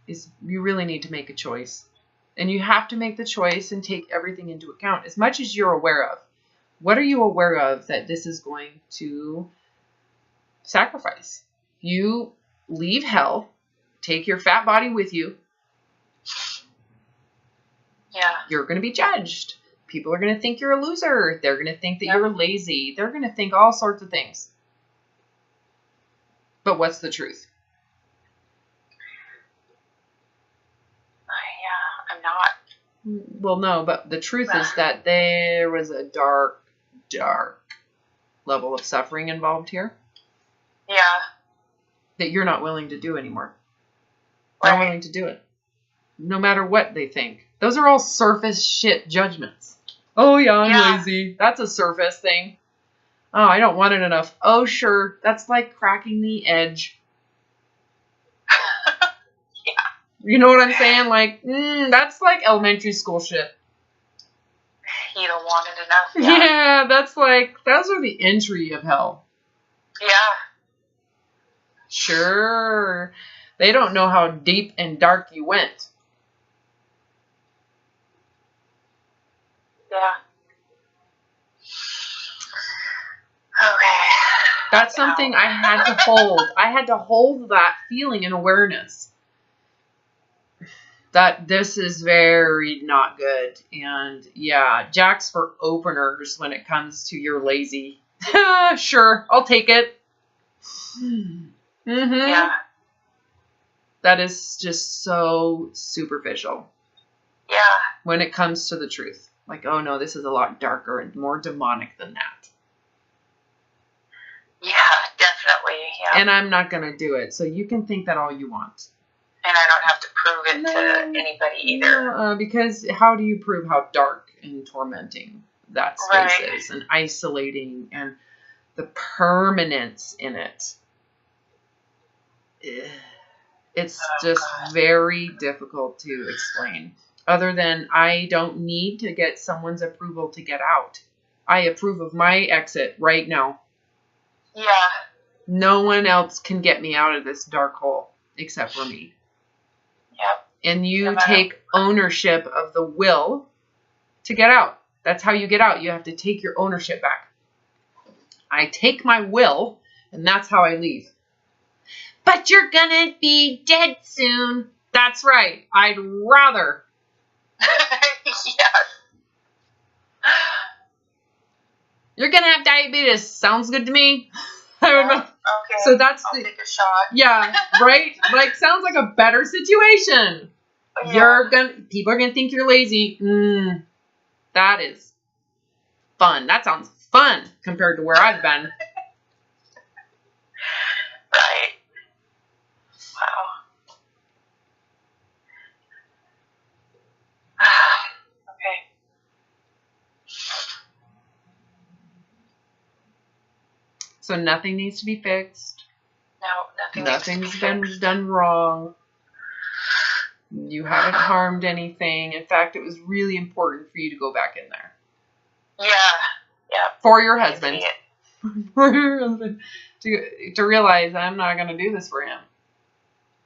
is you really need to make a choice. And you have to make the choice and take everything into account as much as you're aware of. What are you aware of that this is going to sacrifice? You leave hell, take your fat body with you. Yeah. You're going to be judged. People are going to think you're a loser. They're going to think that you're lazy. They're going to think all sorts of things. But what's the truth? Yeah, I'm not. Well, no, but the truth is that there was a dark, dark level of suffering involved here. Yeah. That you're not willing to do anymore. Not willing to do it. No matter what they think. Those are all surface shit judgments. Oh, yeah, I'm lazy. That's a surface thing. Oh, I don't want it enough. Oh, sure. That's like cracking the edge. Yeah. You know what I'm saying? Like, that's like elementary school shit. You don't want it enough. Yeah, that's like, those are the entry of hell. Yeah. Sure. They don't know how deep and dark you went. Yeah. Okay. That's something I had to hold. I had to hold that feeling and awareness that this is very not good. And yeah, Jack's for openers when it comes to you're lazy. Sure, I'll take it. Yeah. That is just so superficial. Yeah. When it comes to the truth. Like, oh no, this is a lot darker and more demonic than that. Yeah, definitely. Yeah. And I'm not going to do it. So you can think that all you want. And I don't have to prove it to anybody either. Because how do you prove how dark and tormenting that space is? And isolating and the permanence in it. It's just very difficult to explain. Other than I don't need to get someone's approval to get out. I approve of my exit right now. Yeah. No one else can get me out of this dark hole except for me. Yep. And you take ownership of the will to get out. That's how you get out. You have to take your ownership back. I take my will, and that's how I leave. But you're gonna be dead soon. That's right. I'd rather. Yes. You're gonna have diabetes. Sounds good to me. Okay. So that's I'll take a shot. Yeah, right? Like, sounds like a better situation. Yeah. People are gonna think you're lazy. That is fun. That sounds fun compared to where I've been. Right. Wow. Okay. So nothing needs to be fixed. No, nothing's been done wrong. You haven't harmed anything. In fact, it was really important for you to go back in there. Yeah. For your husband. For your husband. To realize I'm not going to do this for him.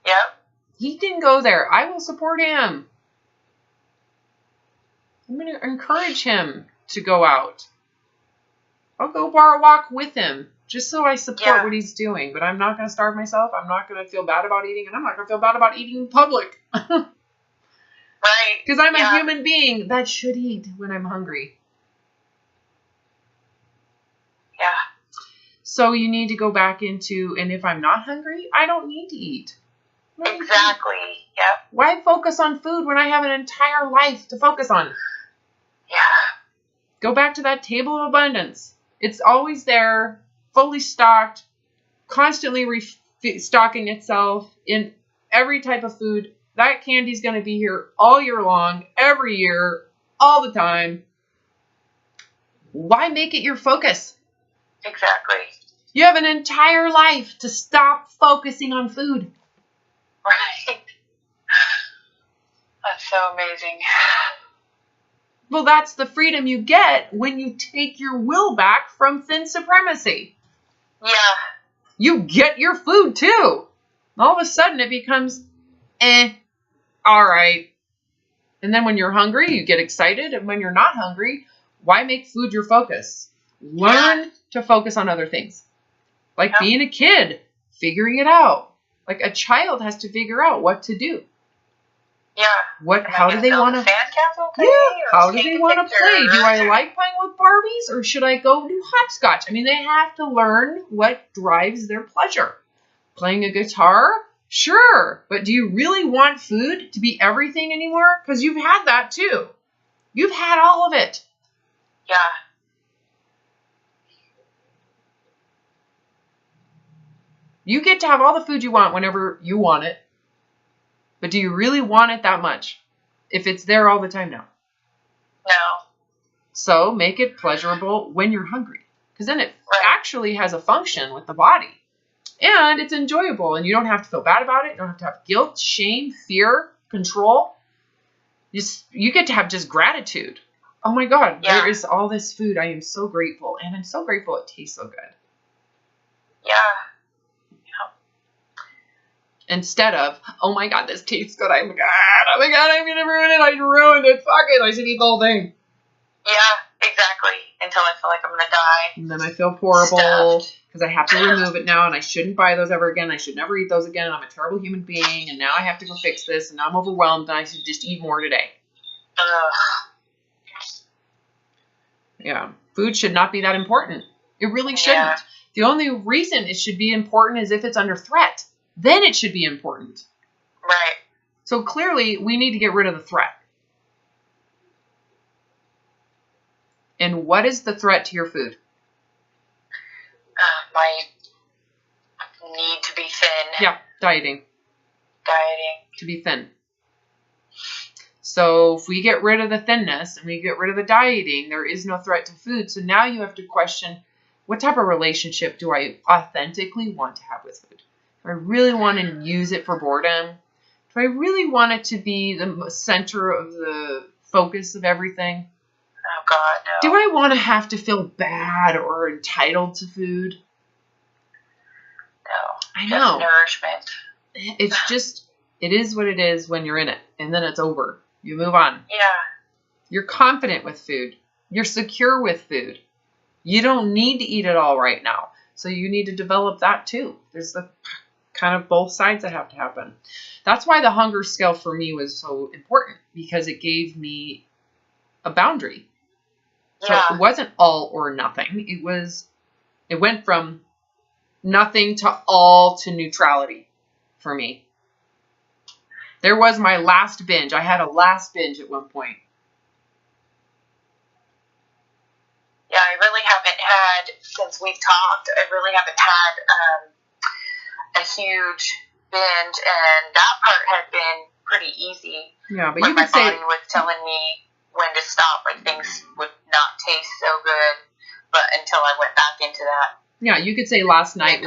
Yep. He can go there. I will support him. I'm going to encourage him to go out. I'll go bar a walk with him. Just so I support what he's doing. But I'm not going to starve myself. I'm not going to feel bad about eating. And I'm not going to feel bad about eating in public. Right. Because I'm a human being that should eat when I'm hungry. Yeah. So you need to go back into, and if I'm not hungry, I don't need to eat. Exactly. Yep. Why focus on food when I have an entire life to focus on? Yeah. Go back to that table of abundance. It's always there, fully stocked, constantly restocking itself in every type of food. That candy's going to be here all year long, every year, all the time. Why make it your focus? Exactly. You have an entire life to stop focusing on food. Right. That's so amazing. Well, that's the freedom you get when you take your will back from thin supremacy. Yeah. You get your food too. All of a sudden it becomes, all right. And then when you're hungry, you get excited. And when you're not hungry, why make food your focus? Learn to focus on other things. Like being a kid, figuring it out. Like a child has to figure out what to do. Yeah. How do they want to? How do they want to play? Do I like playing with Barbies, or should I go do hopscotch? I mean, they have to learn what drives their pleasure. Playing a guitar, sure, but do you really want food to be everything anymore? Because you've had that too. You've had all of it. Yeah. You get to have all the food you want whenever you want it. But do you really want it that much if it's there all the time now? No. So make it pleasurable when you're hungry. Because then it actually has a function with the body. And it's enjoyable. And you don't have to feel bad about it. You don't have to have guilt, shame, fear, control. You get to have just gratitude. Oh my God, there is all this food. I am so grateful. And I'm so grateful it tastes so good. Yeah. Instead of, oh my God, this tastes good. Oh my God, I'm going to ruin it. I ruined it. Fuck it. I should eat the whole thing. Yeah, exactly. Until I feel like I'm going to die. And then I feel horrible. because I have to remove it now, and I shouldn't buy those ever again. I should never eat those again. I'm a terrible human being, and now I have to go fix this, and now I'm overwhelmed, and I should just eat more today. Yeah. Food should not be that important. It really shouldn't. Yeah. The only reason it should be important is if it's under threat. Then it should be important. Right. So clearly, we need to get rid of the threat. And what is the threat to your food? My need to be thin. Yeah, dieting. Dieting. To be thin. So if we get rid of the thinness and we get rid of the dieting, there is no threat to food. So now you have to question, what type of relationship do I authentically want to have with food? Do I really want to use it for boredom? Do I really want it to be the center of the focus of everything? Oh, God, no. Do I want to have to feel bad or entitled to food? No. I know. Just nourishment. It's just, it is what it is when you're in it. And then it's over. You move on. Yeah. You're confident with food. You're secure with food. You don't need to eat it all right now. So you need to develop that too. There's the kind of both sides that have to happen. That's why the hunger scale for me was so important, because it gave me a boundary. So it wasn't all or nothing. It went from nothing to all to neutrality for me. There was my last binge. I had a last binge at one point. Yeah, I really haven't had, since we've talked, I really haven't had a huge binge, and that part had been pretty easy. Yeah, but you could say... My body was telling me when to stop, like things would not taste so good, but until I went back into that. Yeah, you could say last night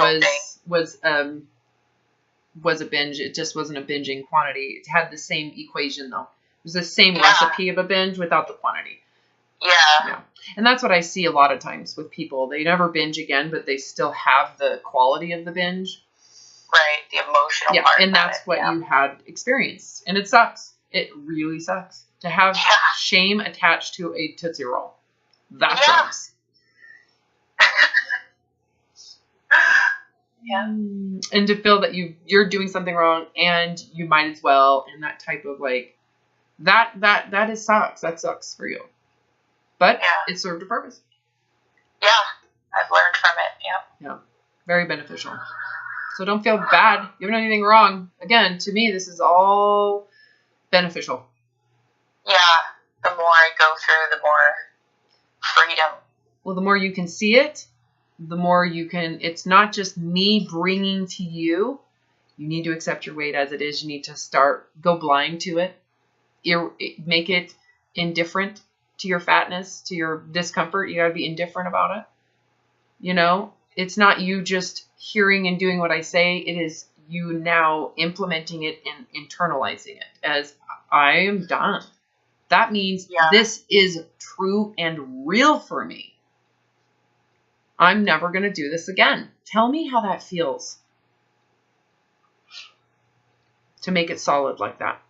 was a binge. It just wasn't a binge in quantity. It had the same equation though. It was the same recipe of a binge without the quantity. Yeah. And that's what I see a lot of times with people. They never binge again, but they still have the quality of the binge. Right, the emotional part. And that's what you had experienced. And it sucks. It really sucks to have shame attached to a Tootsie Roll. That sucks. Yeah. And to feel that you're doing something wrong and you might as well, and that type of like that is sucks. That sucks for you. But it served a purpose. Yeah. I've learned from it. Yeah. Very beneficial. So don't feel bad. You haven't done anything wrong. Again, to me, this is all beneficial. Yeah. The more I go through, the more freedom. Well, the more you can see it, the more you can, it's not just me bringing to you. You need to accept your weight as it is. You need to go blind to it. Make it indifferent to your fatness, to your discomfort. You got to be indifferent about it. You know, it's not you just hearing and doing what I say. It is you now implementing it and internalizing it as I am done. That means this is true and real for me. I'm never going to do this again. Tell me how that feels to make it solid like that.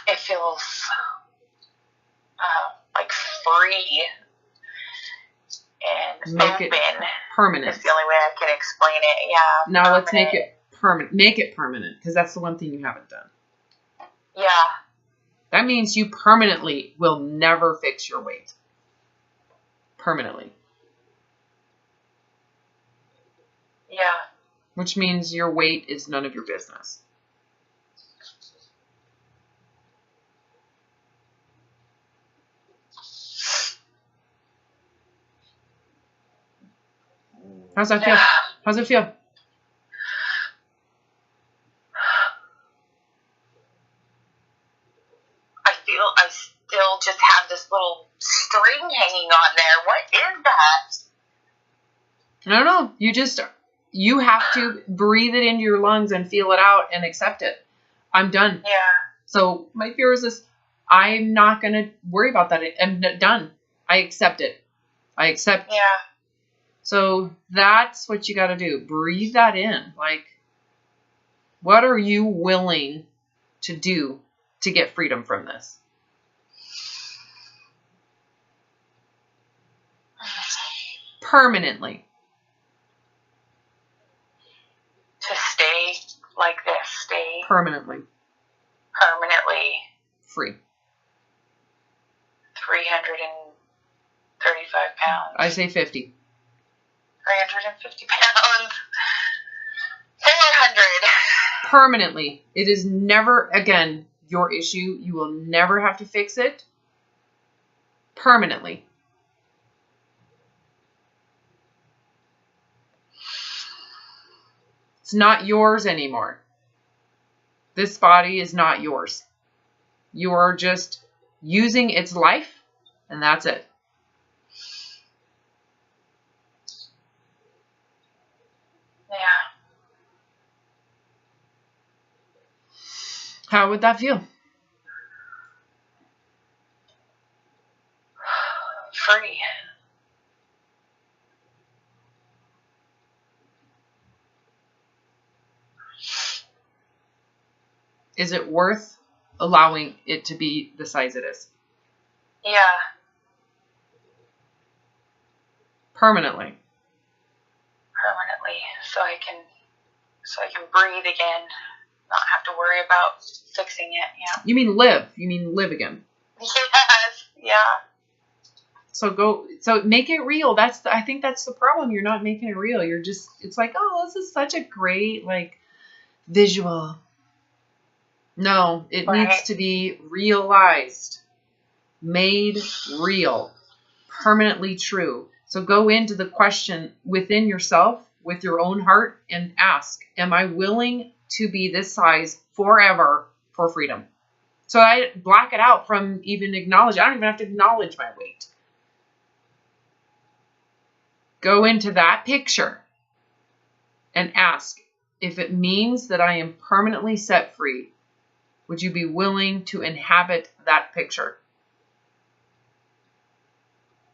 It feels like free and make open. It permanent. That's the only way I can explain it. Yeah. Now let's make it permanent. Make it permanent, because that's the one thing you haven't done. Yeah. That means you permanently will never fix your weight. Permanently. Yeah. Which means your weight is none of your business. How's that feel? How's it feel? I still just have this little string hanging on there. What is that? I don't know. You have to breathe it into your lungs and feel it out and accept it. I'm done. Yeah. So my fear is this. I'm not going to worry about that. I'm done. I accept it. I accept. Yeah. So that's what you got to do. Breathe that in. Like, what are you willing to do to get freedom from this? Permanently. like this? Stay permanently free. free. 335 pounds. I say 50. 350 pounds. 400. Permanently. It is never, again, your issue. You will never have to fix it. Permanently. It's not yours anymore. This body is not yours. You are just using its life, and that's it. Yeah. How would that feel? Free. Is it worth allowing it to be the size it is? Yeah. Permanently. Permanently. So I can breathe again. Not have to worry about fixing it. Yeah. You mean live. You mean live again. Yes. Yeah. So make it real. I think that's the problem. You're not making it real. You're just, it's like, oh, this is such a great, like, visual. No, it needs to be realized, made real, permanently true. So go into the question within yourself, with your own heart, and ask, am I willing to be this size forever for freedom? So I black it out from even acknowledge. I don't even have to acknowledge my weight. Go into that picture and ask, if it means that I am permanently set free, would you be willing to inhabit that picture?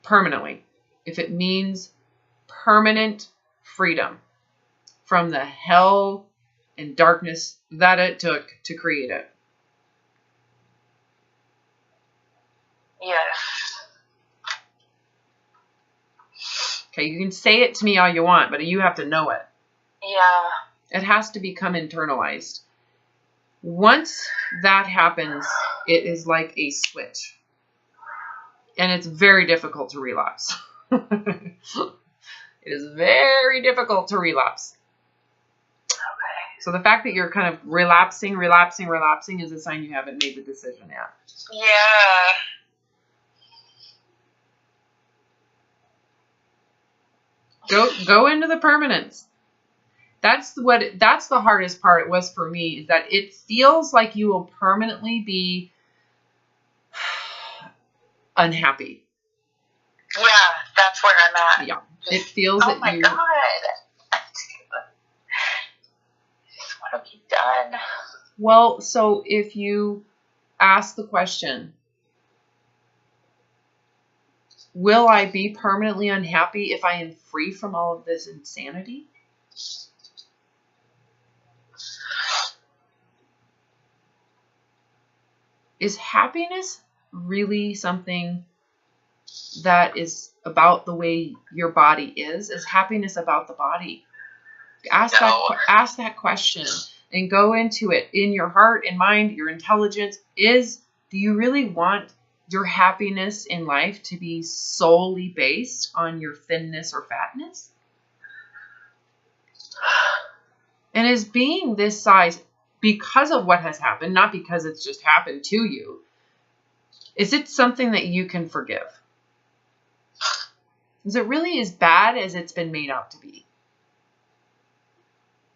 Permanently. If it means permanent freedom from the hell and darkness that it took to create it. Yes. Okay, you can say it to me all you want, but you have to know it. Yeah. It has to become internalized. Once that happens, it is like a switch. And it's very difficult to relapse. It is very difficult to relapse. Okay. So the fact that you're kind of relapsing is a sign you haven't made the decision yet. Yeah. Go into the permanence. That's the hardest part. It was for me, is that it feels like you will permanently be unhappy. Yeah, that's where I'm at. Yeah, it feels that you. Oh my God, I just want to be done. Well, so if you ask the question, will I be permanently unhappy if I am free from all of this insanity? Is happiness really something that is about the way your body is? Is happiness about the body? Ask that question and go into it in your heart and mind, your intelligence. Do you really want your happiness in life to be solely based on your thinness or fatness? And is being this size because of what has happened, not because it's just happened to you, is it something that you can forgive? Is it really as bad as it's been made out to be?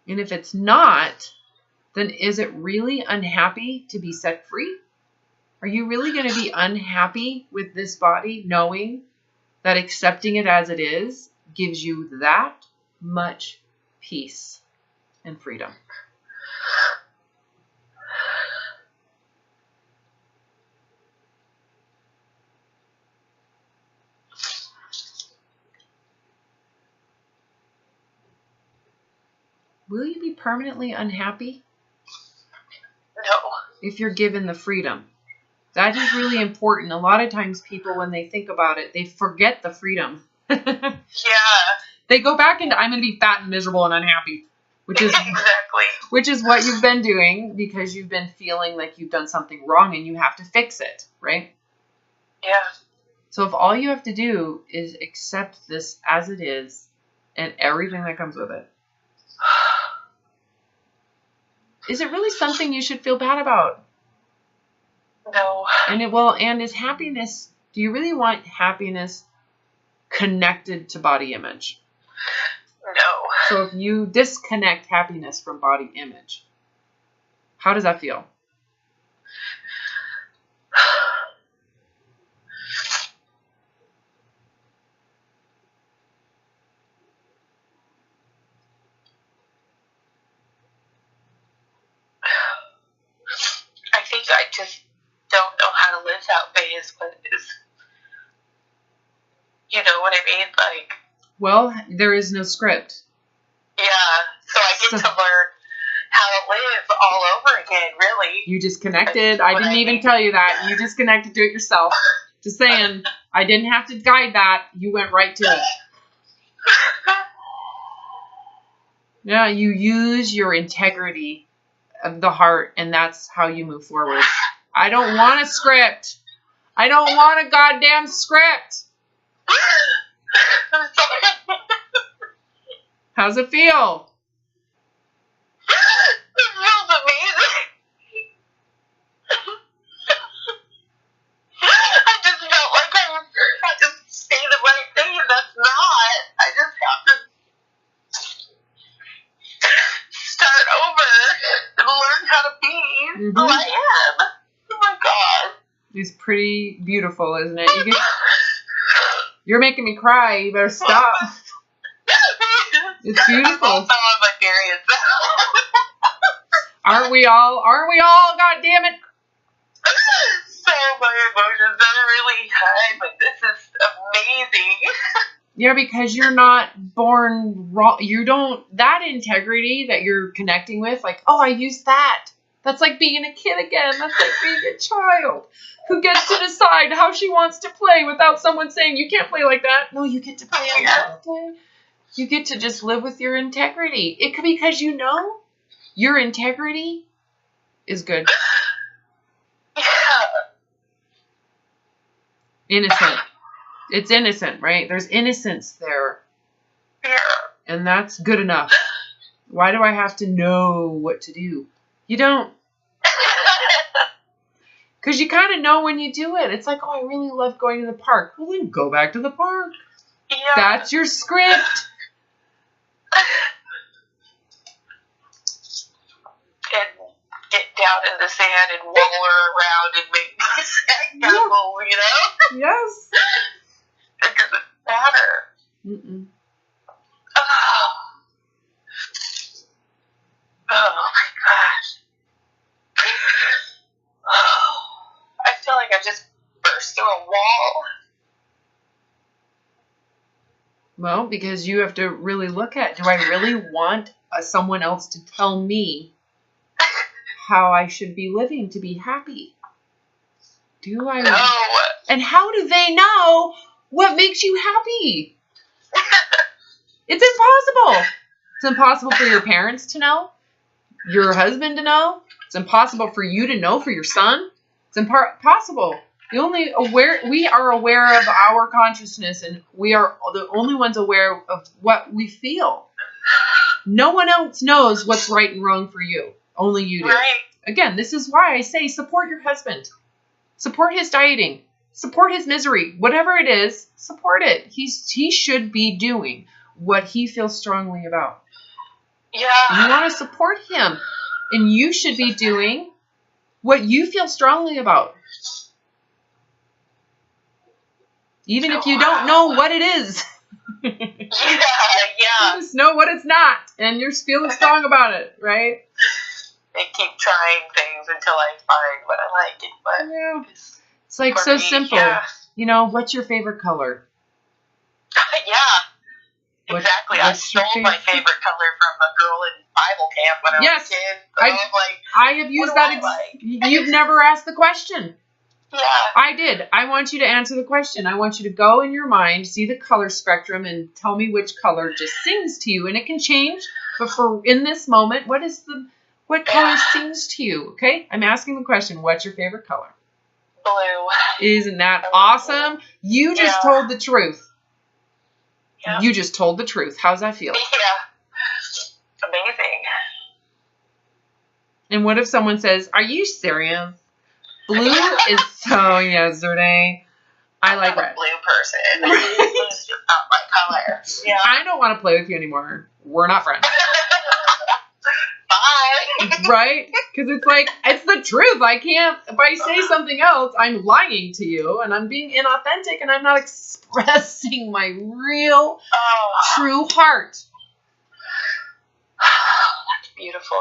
And if it's not, then is it really unhappy to be set free? Are you really going to be unhappy with this body, knowing that accepting it as it is gives you that much peace and freedom? Will you be permanently unhappy? No. If you're given the freedom. That is really important. A lot of times people, when they think about it, they forget the freedom. Yeah. They go back into, I'm going to be fat and miserable and unhappy. which is exactly. Which is what you've been doing because you've been feeling like you've done something wrong and you have to fix it, right? Yeah. So if all you have to do is accept this as it is and everything that comes with it, is it really something you should feel bad about? No. And is happiness, do you really want happiness connected to body image? No. So if you disconnect happiness from body image, how does that feel? I think I just don't know how to live that way is what it is. You know what I mean? Like, well, there is no script. Yeah, so I get to learn how to live all over again, really. You disconnected. I didn't even tell you that. You disconnected to it yourself. Just saying. I didn't have to guide that. You went right to it. Yeah, you use your integrity of the heart, and that's how you move forward. I don't want a script. I don't want a goddamn script. I'm sorry. How's it feel? It feels amazing. I just felt like I just say the right thing, and that's not. I just have to start over and learn how to be who I am. Oh my God. It's pretty beautiful, isn't it? You're making me cry. You better stop. It's beautiful. I'm also on my period. Aren't we all? God damn it. So my emotions are really high, but this is amazing. Yeah, because you're not born wrong. You don't, that integrity that you're connecting with, like, oh, I used that. That's like being a kid again. That's like being a child who gets to decide how she wants to play without someone saying, you can't play like that. No, you get to play like that. You get to just live with your integrity. It could be because you know your integrity is good. Yeah. Innocent. It's innocent, right? There's innocence there. Yeah. And that's good enough. Why do I have to know what to do? You don't. Because you kind of know when you do it. It's like, oh, I really love going to the park. Well, then go back to the park. Yeah. That's your script. And get down in the sand and roll around and make the sand castle, you know? Yes. It doesn't matter. Mm-mm. Oh my gosh. I feel like I just burst through a wall. Well, because you have to really look at, do I really want someone else to tell me how I should be living to be happy? Do I? No. And how do they know what makes you happy? It's impossible. It's impossible for your parents to know, your husband to know. It's impossible for you to know for your son. It's impossible. We are aware of our consciousness, and we are the only ones aware of what we feel. No one else knows what's right and wrong for you. Only you do. Right. Again, this is why I say support your husband. Support his dieting. Support his misery. Whatever it is, support it. He should be doing what he feels strongly about. Yeah. You want to support him, and you should be doing what you feel strongly about. Even if you don't know what it is. Yeah. You just know what it's not, and you're feeling strong about it, right? I keep trying things until I find what I like. But yeah. It's like so simple. Yeah. You know, what's your favorite color? Yeah. Exactly. I stole my favorite color from a girl in Bible camp when I was a kid. So I have used that. You've never asked the question. Yeah. I did. I want you to answer the question. I want you to go in your mind, see the color spectrum, and tell me which color just sings to you. And it can change. But for in this moment, what color sings to you? Okay, I'm asking the question. What's your favorite color? Blue. Isn't that awesome? You just told the truth. Yep. You just told the truth. How's that feel? Yeah. Amazing. And what if someone says, "Are you serious? Blue is so yesterday. I like red." I'm a blue person. Blue's just not my color. Yeah. I don't want to play with you anymore. We're not friends. Bye. Right? Because it's like, it's the truth. I can't, if I say something else, I'm lying to you and I'm being inauthentic and I'm not expressing my real, true heart. That's beautiful.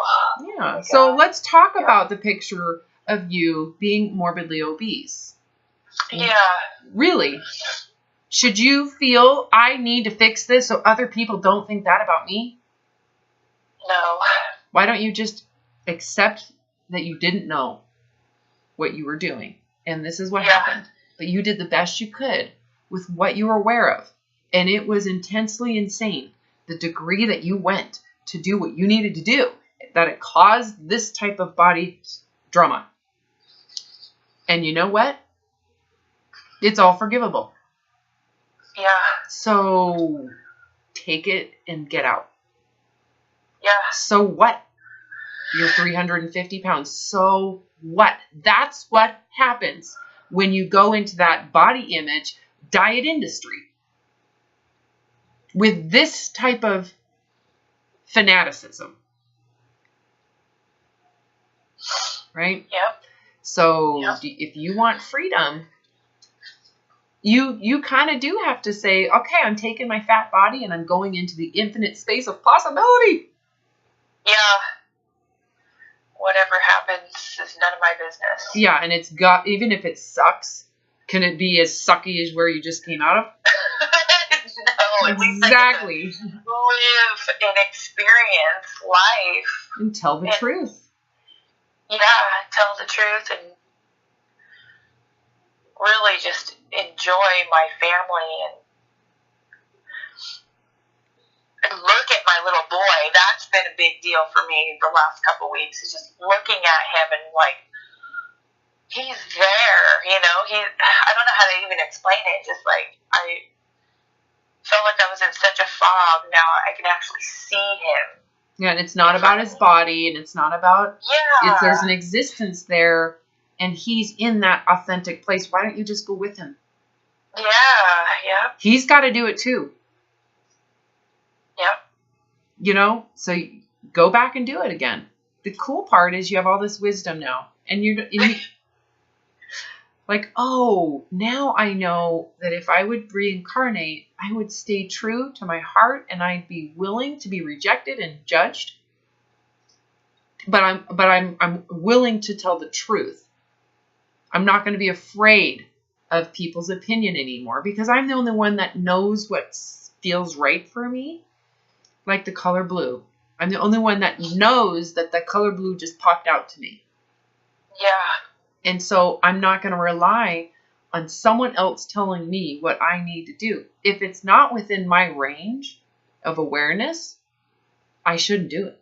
Yeah. So let's talk about the picture of you being morbidly obese. Yeah. Really? Should you feel I need to fix this so other people don't think that about me? No. Why don't you just accept that you didn't know what you were doing? And this is what happened. But you did the best you could with what you were aware of. And it was intensely insane. The degree that you went to do what you needed to do, that it caused this type of body drama. And you know what? It's all forgivable. Yeah. So take it and get out. Yeah. So what? You're 350 pounds. So what? That's what happens when you go into that body image diet industry with this type of fanaticism. Right? Yep. So if you want freedom, you kind of do have to say, okay, I'm taking my fat body and I'm going into the infinite space of possibility. Yeah. Whatever happens is none of my business. Yeah, and it's got, even if it sucks, can it be as sucky as where you just came out of? No, exactly. Live and experience life. And tell the truth. Yeah, tell the truth and really just enjoy my family and look at my little boy. That's been a big deal for me the last couple weeks, is just looking at him and like, he's there, you know, I don't know how to even explain it. Just like, I felt like I was in such a fog. Now I can actually see him. Yeah, and it's not about his body, and it's not about, there's an existence there, and he's in that authentic place. Why don't you just go with him? Yeah. He's got to do it too. Yep. You know, so go back and do it again. The cool part is you have all this wisdom now, and you're like, oh, now I know that if I would reincarnate, I would stay true to my heart, and I'd be willing to be rejected and judged. But I'm willing to tell the truth. I'm not going to be afraid of people's opinion anymore, because I'm the only one that knows what feels right for me. Like the color blue. I'm the only one that knows that the color blue just popped out to me. Yeah. And so I'm not going to rely on someone else telling me what I need to do. If it's not within my range of awareness, I shouldn't do it.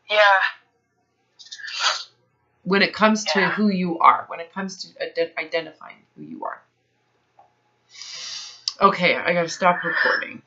Yeah. When it comes to who you are, when it comes to identifying who you are. Okay, I got to stop recording.